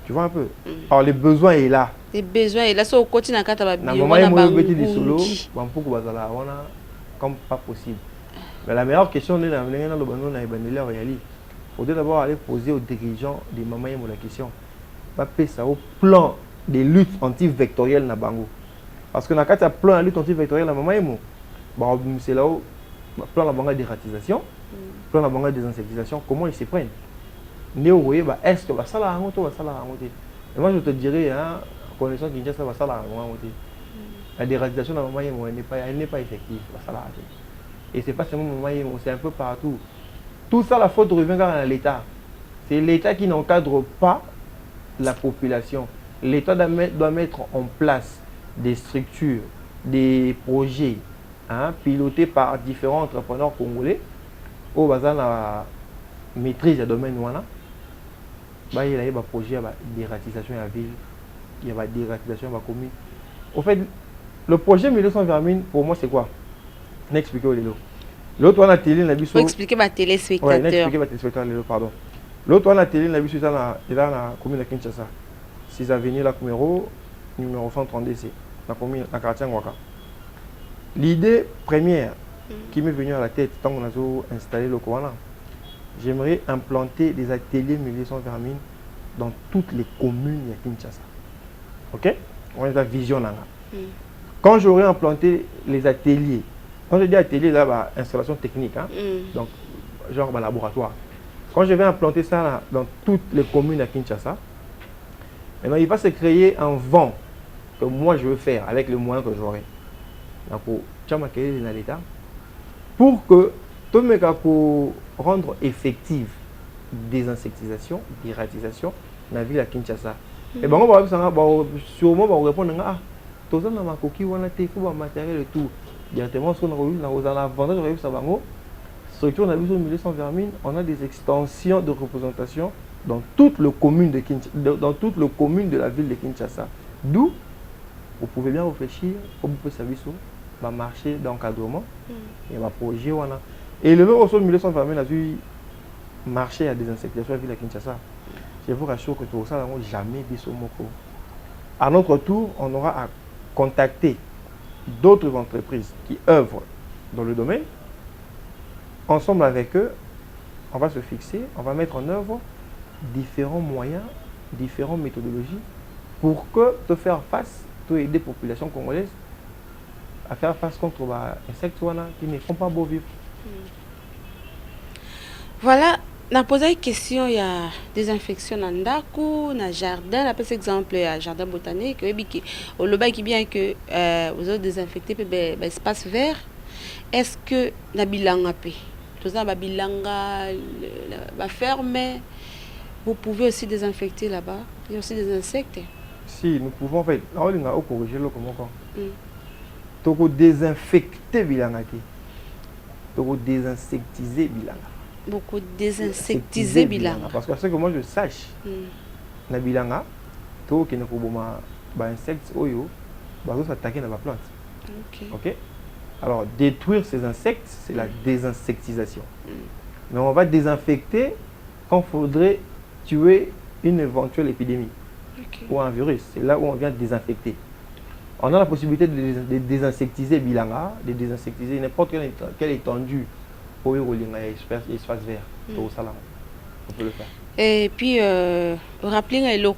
tu vois un peu. Alors les besoins est là, les besoins est là, so côté na kata ba bio na beti di solo bampuku bazala wana comme pas possible. Mais la meilleure question est dans le bando na ibandeli réali. Faut d'abord aller poser aux dirigeants des mamans la question pas payer ça au plan des luttes anti-vectorielles na bango. Parce que dans le plan de lutte anti-vectorielle, c'est là où plan la banque d'ératisation, plan la banque désinsectisation, comment ils se prennent. Est-ce que ça la raconte ou ça la raconte? Et moi je te dirais, connaissant qu'il y a ça la raconte. La dératisation dans le moment elle n'est pas effective. Et c'est pas seulement c'est un peu partout. Tout ça, la faute revient à l'État. C'est l'État qui n'encadre pas la population. L'État doit mettre en place des structures, des projets pilotés par différents entrepreneurs congolais au bazar la maîtrise du domaine. Il y a des projets d'ératisation de la ville, il y a des dératisation de la commune. Au fait, le projet 1200 vermine, pour moi, c'est quoi? N'expliquez pas l'autre, on a télé, on a vu ça. Expliquez ma téléspectateur. Oui, expliquez ma téléspectateur, pardon. L'autre, on a télé, on a vu ça dans la commune de Kinshasa. 6 avenue Lac numéro 132C, dans la quartier Ngwaka. L'idée première qui m'est venue à la tête tant qu'on a installé le Kouana, j'aimerais implanter des ateliers 1200 vermine dans toutes les communes de Kinshasa. Ok? On a la vision là. Quand j'aurai implanté les ateliers, quand je dis atelier, là, installation technique, donc genre laboratoire. Quand je vais implanter ça là, dans toutes les communes à Kinshasa, maintenant, il va se créer un vent que moi je veux faire avec les moyens que j'aurai. Pour que tout le monde pour rendre effective désinsectisation, dératisation dans la ville à Kinshasa. Et bien, on va sûrement répondre à tout ça, on a matériel et tout. Directement, ce qu'on a avantage de ça, structure, on a vu sur 1200 vermine, on a des extensions de représentation dans toute le commune de la ville de Kinshasa. D'où vous pouvez bien réfléchir au bout de service va marcher d'encadrement et va projet voilà. Et le lot au 1200 vermine a vu marcher à des insectations à la ville de Kinshasa. Je vous rassure que tout ça n'a jamais dit ce mot. À notre tour, on aura à contacter d'autres entreprises qui œuvrent dans le domaine. Ensemble avec eux, on va se fixer, on va mettre en œuvre différents moyens, différentes méthodologies pour que te faire face, te aider les populations congolaises à faire face contre les insectes qui ne font pas beau vivre. Voilà, on a posé une question, il y a des infections dans le jardin, par exemple, il y a un jardin botanique, au loba qui bien que vous avez désinfecté l'espace vert. Est-ce que la bilanga tout ça, la bilanga, la ferme, vous pouvez aussi désinfecter là-bas. Il y a aussi des insectes. Si nous pouvons en fait, on a corriger le comment quoi. Toko désinfecter bilanga ki. Toko désinsectiser bilanga. Beaucoup désinsectiser bilanga. Parce que ce que moi je sache, na bilanga, toko qui ne peut pas insectes oyo, bah ça s'attaquer dans la plante. Ok. Alors détruire ces insectes, c'est la désinsectisation. Mais on va désinfecter quand il faudrait tuer une éventuelle épidémie ou un virus. C'est là où on vient désinfecter. On a la possibilité de désinsectiser bilanga, de désinsectiser n'importe quelle étendue pour l'espace vert. On peut le faire. Et puis, rappelez le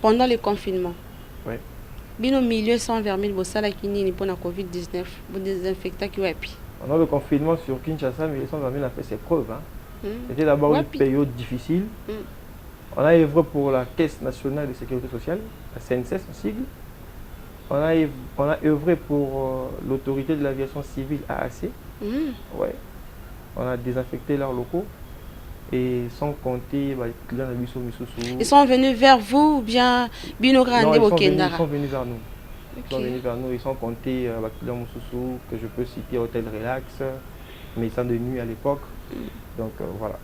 pendant le confinement. Oui. Bino milieu sans vermine, vous savez qu'il n'y a pas de Covid-19, vous désinfectez qui est. Pendant le confinement sur Kinshasa, milieu sans vermine a fait ses preuves. C'était d'abord une période difficile. On a œuvré pour la Caisse nationale de sécurité sociale, la CNSS en sigle. On a œuvré pour l'autorité de l'aviation civile AAC. Ouais. On a désinfecté leurs locaux. Et sans compter les clients de Bissau Missoussou. Ils sont venus vers vous ou bien Bino Grande au Kenya? Ils sont venus vers nous. Ils sont venus vers nous. Ils sont comptés les clients Missoussou, que je peux citer Hôtel Relax, Médecin de nuit à l'époque. Donc voilà.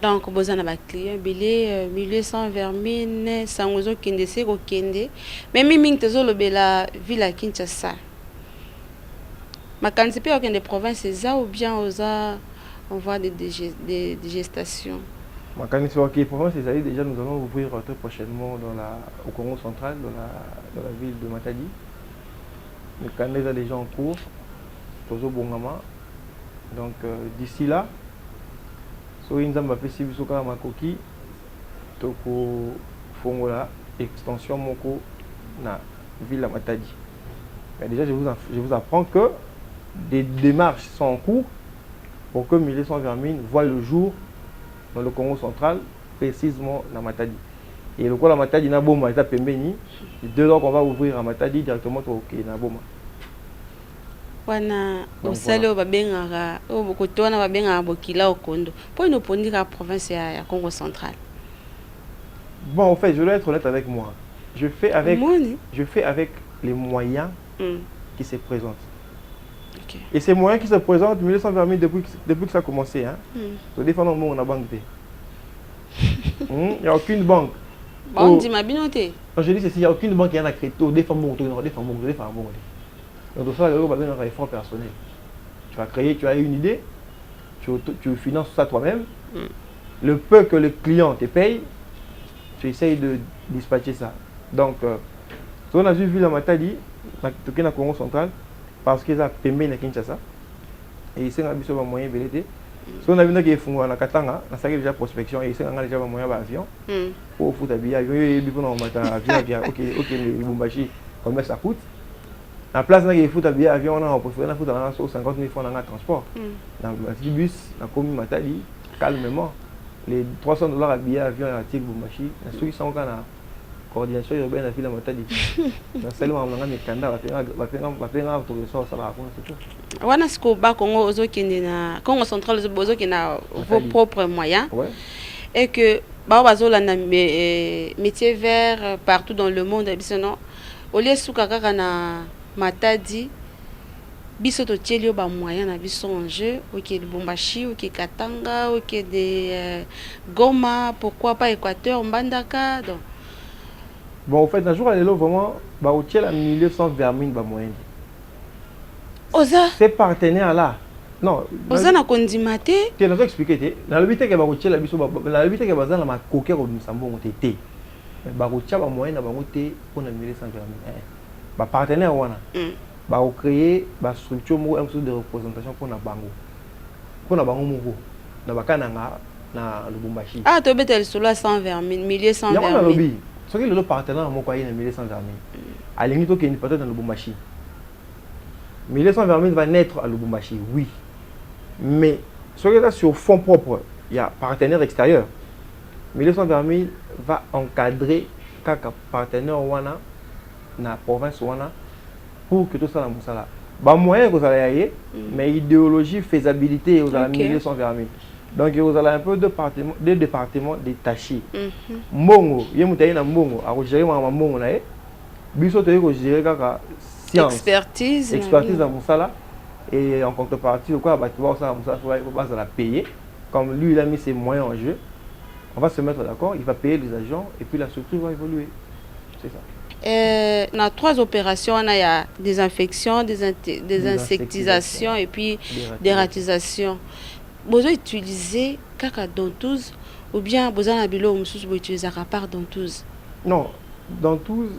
Donc, vous avez des clients, milieu sans vermine, sans ozo kende, c'est au kende. Mais mimi tezo le bela ville à Kinshasa. Ma candidature au kende province ça ou bien on voit des gestations. Ma candidature au province c'est déjà nous allons ouvrir très prochainement au Congo central, dans la ville de Matadi. Le candidat est déjà en cours, Tozo Bongama. Donc d'ici là, so inzamba pesi biso kala makoki toko fongola extension moko na ville de Matadi. Mais déjà je vous apprends que des démarches sont en cours pour que milieu sans vermine voit le jour dans le Congo central, précisément dans Matadi. Et le quoi la Matadi na boma est à Pembeni, dès lors qu'on va ouvrir à Matadi directement au na boma. Wana osalo babengaka o bokotona babengaka bokila okondo pour nous pondira la province ya Congo central. Bon, en fait, je dois être honnête avec moi. Je fais avec les moyens qui se présentent. Okay. Et ces moyens qui se présentent, milieu sans vermine depuis que ça a commencé. Je défends le monde, on a banque. Il n'y a aucune banque. Bon, dis ma binoté. Quand je dis ceci, il n'y a aucune banque qui a créé. Défends le monde, donc ça, c'est un effort personnel. Tu as créé, tu as une idée, tu finances ça toi-même. Le peu que le client te paye, tu essayes de dispatcher ça. Donc, on a vu la Matadi, dans le Congo central, parce qu'ils ont payé à Kinshasa. Et ici, on a vu un moyen de vérité. Si on a vu qu'il y a Katanga, on a déjà prospection, et ici, on a déjà un moyen d'avion. Pour foutre un avion, ok, le Bumbashi, combien ça coûte? La place où il faut un avion, on a préféré 50 000 francs dans le transport. Dans le bus, dans le commun Matadi, calmement. Les $300 à billet avion à Tig Bumbashi, ceux qui sont en coordination urbaine à Ville Matadi. Seulement, on a des candidats, on va faire un tour de sort, ça va raconter, c'est tout. On a ce qu'on va Congo central, vos propres moyens. Et que, métier vert partout dans le monde, au lieu de Matadi, biso to tielio ba moyen na biso en jeu, OK Lubumbashi, OK Katanga, OK de Goma, pourquoi pas Équateur, Mbandaka donc. Bon, en fait, un jour à l'élo vraiment ba au tiel à milieu sans vermine ba moyen. Oza ces partenaires là. Non, oza na kondimate. Tu nous expliquer dans le but que ba au tiel biso ba le but que bazana ma koke ko misambo tété. Ba au tiel ba moyen na ba ngoté pour na milieu sans vermine. Ba partenaire wana ba créer ba structure mo un de représentation pour na bango moko na bakananga na Lubumbashi. Ah to betel solo sans vermine milieu sans vermine. Ya na lobby ce que le partenaire moko ayi na milieu sans vermine alingi to ke ni peut-être na Lubumbashi. Milieu sans vermine va naître à Lubumbashi, oui, mais ce que là sur fond propre il y a partenaire extérieur. Milieu sans vermine va encadrer kaka partenaire wana na province wana pour que tout ça la musala ba moyen que vous allez mais idéologie faisabilité vous allez milieu sans vermine Donc vous avez un peu deux départements détachés. Mbongo, il y a un mbongo, à gérer ma mbongo là. Biso te ko gérer kaka science. Expertise dans Moussala. Et en contrepartie, quoi, bah tu vois ça, Moussala, il va la payer. Comme lui il a mis ses moyens en jeu, on va se mettre d'accord, il va payer les agents et puis la structure va évoluer. C'est ça. On a 3 opérations, on a des infections, des insectisations et puis des ratisations. Vous utilisez caca dentouse ou bien vous utilisez à part dentouse? Non, dentouse,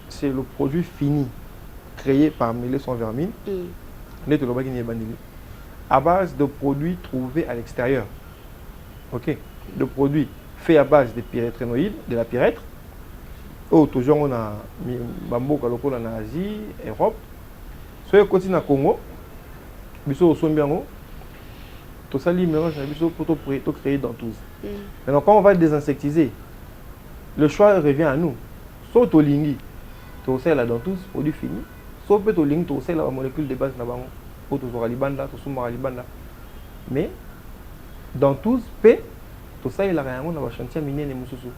c'est le produit fini créé par Mêlé sans vermine. À base de produits trouvés à l'extérieur. Ok, de produits faits à base de pyrétrénoïdes, de la pyrètre. Oh, toujours on a bambou kaloko en Asie, Europe. Soit au côté na Congo, biso au Sombiango, tout ça li mélange na biso pour créer dentouse. Maintenant quand on va désinsectiser, le choix revient à nous. Soit au lingi, tout ça la dentouse, produit fini. Soit peut au lingi, tout ça la molécule de base na bango, pour tout ça libanda, tout ça libanda. Mais dentouse P, tout ça il a rien on a chantier minier ne mususu.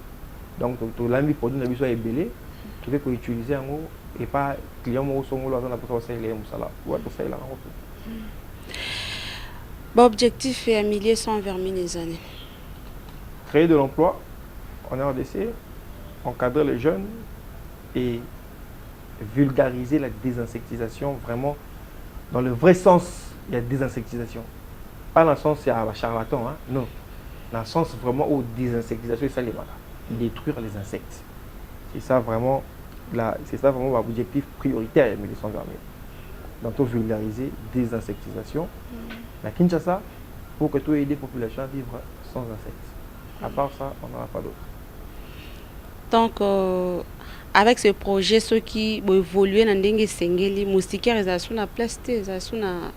Donc, tout l'ami produit n'a besoin de belé, tu veux utiliser en haut et pas client au son là dans pour ça il est musala. Ouais, tout ça il a un Bon objectif est un millier sans vermine les années. Créer de l'emploi en RDC, encadrer les jeunes et vulgariser la désinsectisation vraiment dans le vrai sens. Il y a désinsectisation. Pas dans le sens il y a charlatan, hein? Non. Dans le sens vraiment où désinsectisation c'est ça les malades. Détruire les insectes. C'est ça vraiment l'objectif prioritaire de sans vermine. Donc, vulgariser désinsectisation. La Kinshasa, pour que tout aider les populations à vivre sans insectes. À part ça, on n'aura pas d'autre. Donc, avec ce projet, ceux qui vont évoluer dans les sengeli, moustiquaires, ils sont à place, ils sont à...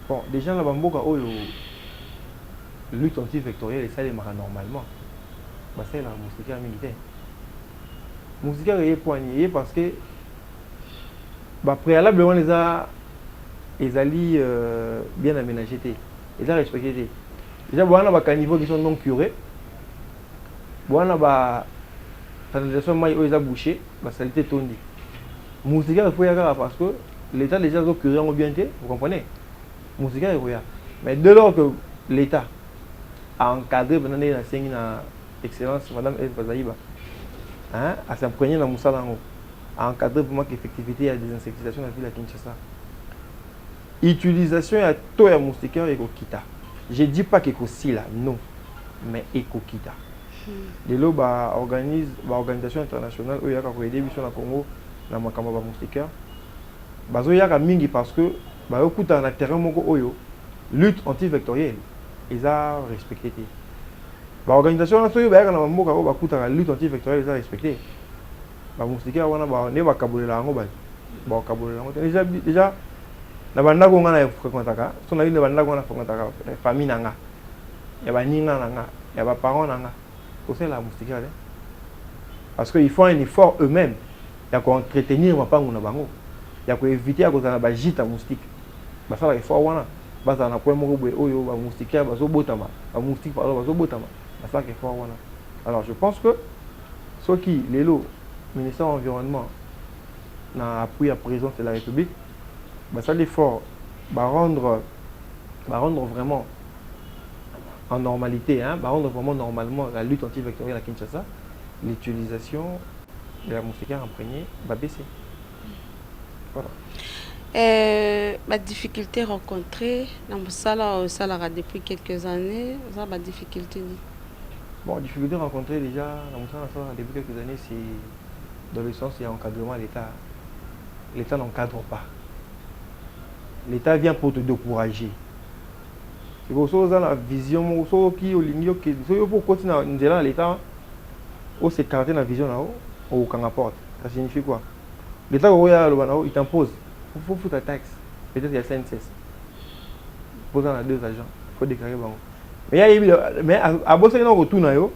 Bon, déjà, la bamboka, lutte anti-vectorielle, et ça, les marra normalement. C'est la moustiquaire militaire. Moustiquaire est poigné parce que préalablement les alliés bien aménagés, ils ont respecté. Déjà, il y a des niveaux qui sont non curés. Il y a des canalisations qui sont bouchées, la saleté tondi. Moustiquaire il faut y avoir parce que l'État déjà a curé en bien, vous comprenez? Moustiquaire il faut y avoir. Mais dès lors que l'État a encadré pendant les enseignes Excellence, Madame Eve Zaïba, à s'imprégner dans Moussala, à encadrer pour moi qu'effectivité il y a des insectisations dans la ville de Kinshasa. Utilisation à tout un moustiquaire et kita. Je ne dis pas que c'est là, non, mais éco-kita. De là, l'organisation internationale, il y a aider le Congo dans le Congo moustiquaire. Il y a mingi parce que dans le terrain lutte anti-vectorielle, ils ont respecté. L'organisation a la lutte anti-vectorielle, ils ont respecté. Les moustiquaires, ils ont déjà, na banda ko ngana fréquentaka so na ile banda ko na fréquentaka famille nanga ya ba ninga nanga ya ba parents nanga ko c'est la moustiquaire parce que ils font un effort eux-mêmes ya ko entretenir mapango na bango ya ko éviter ya ko na ba gîte moustique ba fa effort wana ba za na ko mo boye oyo ba moustiquaire ba zo botama ba moustique ba zo botama ba fa effort wana. Alors je pense que ce qui lelo ministère de l'environnement n'a appuyé la présidence de la République. Ça l'effort va rendre vraiment en normalité, va rendre vraiment normalement la lutte anti-vectorielle à Kinshasa, l'utilisation de la moustiquaire imprégnée va baisser. Voilà. La difficulté rencontrée dans le salaire depuis quelques années, ça la difficulté. Bon, difficulté rencontrée déjà dans le salaire depuis quelques années, c'est dans le sens il y a encadrement à l'État. L'État n'encadre pas. L'État vient pour te décourager. C'est pour ça que la vision, pour continuer à l'État, on s'écarte la vision au porte. Ça signifie quoi? L'État, il t'impose. Il faut foutre ta taxe. Peut-être qu'il y a CNCS. Posant à 2 agents. Il faut déclarer. Mais à bosser dans le retour,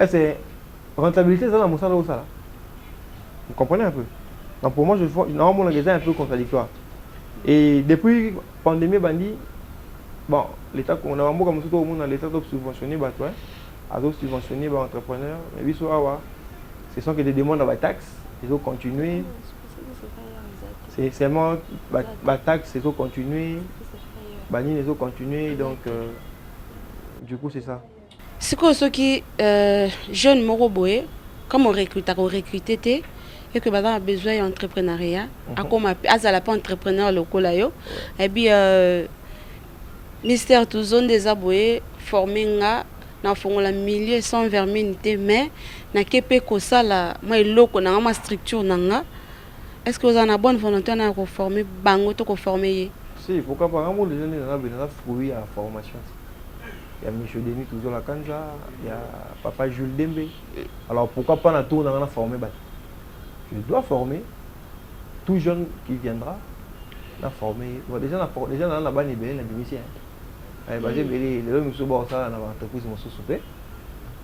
c'est rentabilité, ça, vous comprenez un peu? Donc pour moi, normalement, c'est un peu contradictoire. Et depuis la pandémie, bon, l'État, on a un mot comme tout le monde, l'État doit subventionner, subventionner les entrepreneurs. Mais ce sont que des demandes à taxes, ils doivent continuer. C'est seulement la taxe, ils doivent continuer. Banni, ils doivent continuer. Donc, du coup, c'est ça. C'est quoi ce qui jeune Moroboé, comme on recrute, et que maintenant a besoin d'entrepreneuriat, comme à pas entrepreneur local et bien ministère de zone des aboués formé na fongola milieu sans verminité mais na kepe ko sala moi loko na ma structure nanga est-ce que vous avez une bonne volonté na ko former bango to ko former si pourquoi pas un les jeunes na bena fruit à formation. Il y a Michel Denis toujours la Kanza, il y a Papa Jules Dembe. Alors pourquoi pas na tour na former bat. Je dois former tout jeune qui viendra na former. Bon, déjà dans la bande belle la bénéficiaire. Les hommes sont dans l'entreprise soupé.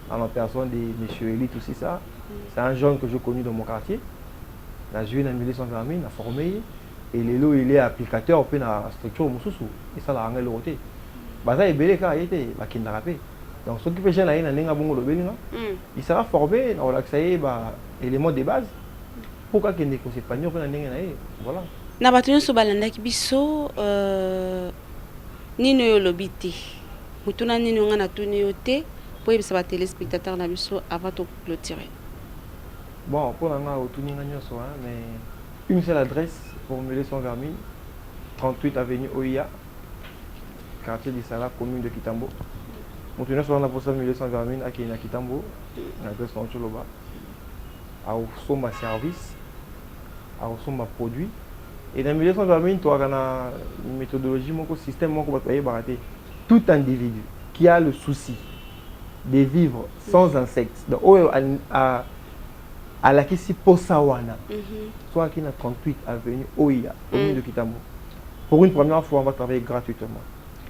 À la personne de M. Elite aussi ça. C'est un jeune que je connais dans mon quartier. Il a joué dans 1920, il a formé. Et il est applicateur dans la structure. Et ça l'a rendu le côté. Ça est belé quand il était. Donc ce qui fait que il sera formé dans l'élément de base. Pourquoi il n'est pas espagnol? Voilà. Na batunion so balanda ki biso nino yo lobiti mutuna nino nga na tuni yo te po yebisa ba téléspectateurs na biso avant de clôturer. Bon, pour la tuni nga nyoso mais une seule adresse pour Mélé son Vermine, 38 avenue Oia, quartier de Sala, commune de Kitambo. Mutuna so na pour ça Mélé son Vermine à Kina Kitambo, l'adresse en Choloba. À Osoma service, à Osoma produit. Et dans le milieu sans vermine, tu as une méthodologie, un système, tout individu qui a le souci de vivre sans insectes, à la question Posawana, soit qui n'a 38 avenue Oia, commune de Kitambo. Pour une première fois, on va travailler gratuitement.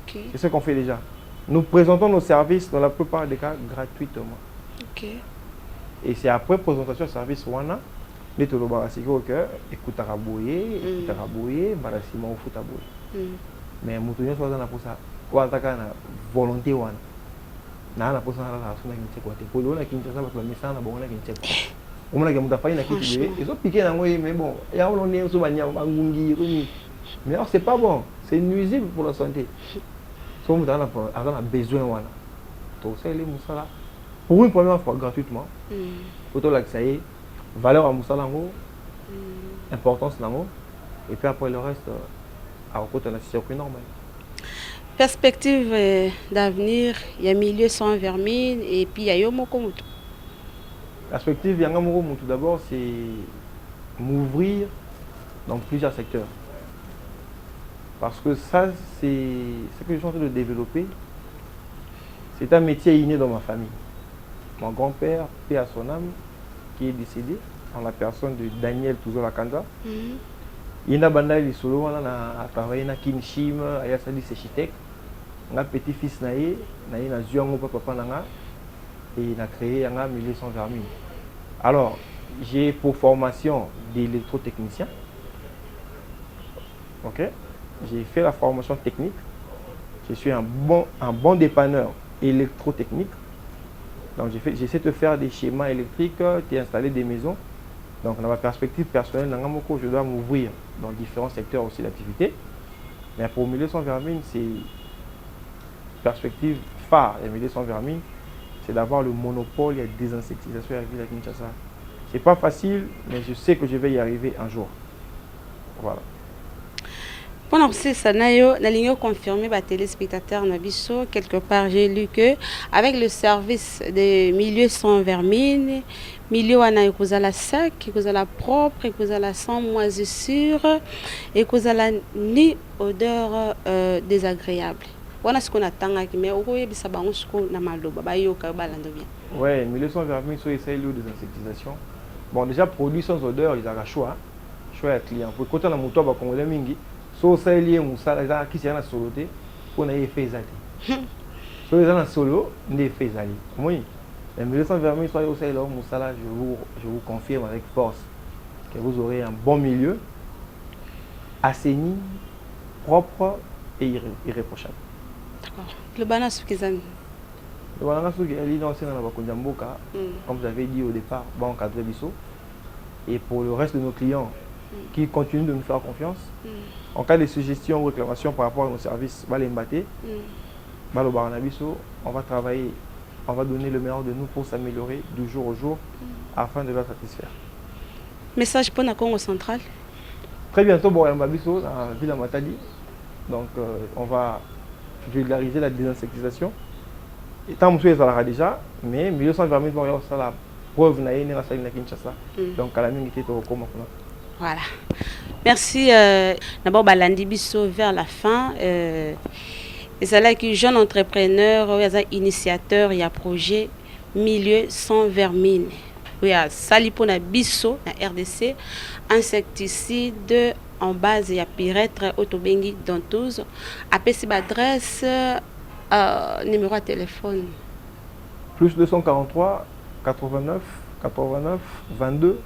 Okay. C'est ce qu'on fait déjà. Nous présentons nos services dans la plupart des cas gratuitement. Okay. Et c'est après présentation de service Wana. Les tolobara c'est que écoute araboyer barasima au foot aboyer mais mutunya soit na pour ça quoi taka na volonté wana na pour ça na suna kinche kwa te polo na kinche ça ba misa na bonga na kinche o mona ke mutafai na kitu be ils ont piqué na ngoi mais bon ya on est so banya bangungi rumi mais alors c'est pas bon, c'est nuisible pour la santé so mutana a besoin wana to ça les musala pour une première fois gratuitement photo là que ça y est valeur à Moussalango, importance nango, et puis après le reste, à côté de la circuit normal. Perspective d'avenir, il y a milieu sans vermine et puis il y a Yomoko Moutou. Perspective, Yomoko Moutou d'abord, c'est m'ouvrir dans plusieurs secteurs. Parce que ça, c'est ce que je suis en train de développer. C'est un métier inné dans ma famille. Mon grand-père, paix à son âme, qui est décédé en la personne de Daniel Touzo Lakanda. Il a bandé solo, on a travaillé na Kinshim, aya sali Sechitek. On a petit-fils naé, naé na Zuango papa nanga et il a créé un milieu sans vermine. Alors, j'ai pour formation d'électrotechnicien. OK? J'ai fait la formation technique. Je suis un bon dépanneur électrotechnique. Donc j'essaie de faire des schémas électriques, d'installer des maisons. Donc dans ma perspective personnelle, je dois m'ouvrir dans différents secteurs aussi d'activité. Mais pour milieu sans vermine, c'est perspective phare. Et milieu sans vermine, c'est d'avoir le monopole et la désinsectisation à la ville de Kinshasa. C'est pas facile, mais je sais que je vais y arriver un jour. Voilà. Pendant que ça, la ligne confirmée par téléspectateurs Nabiso, quelque part j'ai lu que avec le service des milieux sans vermine, milieu ana la sec, la propre, la sans moisissure et la ni odeur désagréable. Voilà ce qu'on attend mais au lieu de ça na maloba ba yo ka balando bien. Ouais, milieu sans vermine so essaye l'eau désinsectisation. Bon déjà produit sans odeur, ils ont choix à client. Pour côté na moto ba congolais mingi so ça lié musala qui c'est na solo te pour na effet zali so ils na solo ne effet zali oui mais 1920 soyez aussi là musala je vous confirme avec force que vous aurez un bon milieu assaini propre et irréprochable. Le balance Kizami. Le balance qui est dans Bakonjamboka, comme vous avez dit au départ, va encadrer Bisso. Et pour le reste de nos clients qui continuent de nous faire confiance, en cas de suggestions ou réclamations par rapport à nos services, on va travailler, on va donner le meilleur de nous pour s'améliorer du jour au jour afin de leur satisfaire. Message pour la Congo central. Très bientôt, bon, on va Bisso dans la ville de Matadi. Donc, on va vulgariser la désinsectisation. Et tant que ça l'a déjà, mais 1920 000 ça la preuve n'a pas été na Kinshasa. Donc, à la minute était au coma. Voilà. Merci. D'abord, Balandi Bisso vers la fin. Et c'est là que jeune entrepreneur, initiateur, il y a projet milieu sans vermine. Il y a Salipona Bisso, la RDC, insecticide en base, il y a Piretre, Autobengi, Dantouz. Après, c'est l'adresse, numéro de téléphone. Plus 243 89 89 22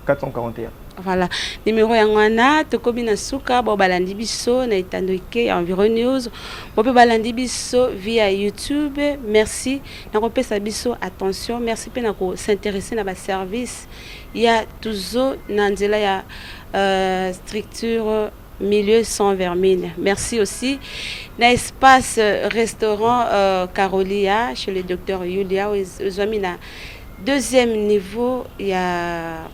441. Voilà, numéro yangwana tokobi na suka bo balandi biso na Itandoike Environ News bo pe balandi biso via YouTube. Merci na kopesa biso attention, merci pe na ko s'intéresser na ba service ya toujours na nzela ya structure milieu sans vermine. Merci aussi na espace restaurant Carolia chez le docteur Yulia Ozamina. Deuxième niveau, il y a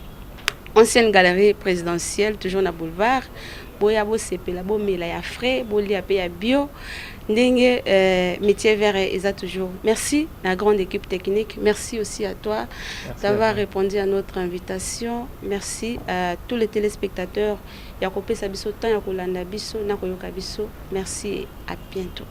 ancienne galerie présidentielle, toujours na boulevard. Boya bo sepela bo mela ya frais, bo lia pe ya bio. Ndenge métier vert est toujours. Merci la grande équipe technique. Merci aussi à toi d'avoir répondu à notre invitation. Merci à tous les téléspectateurs. Yakopé Sabiso, Tan Yakolanda Biso, Nakoyoka Biso. Merci et à bientôt.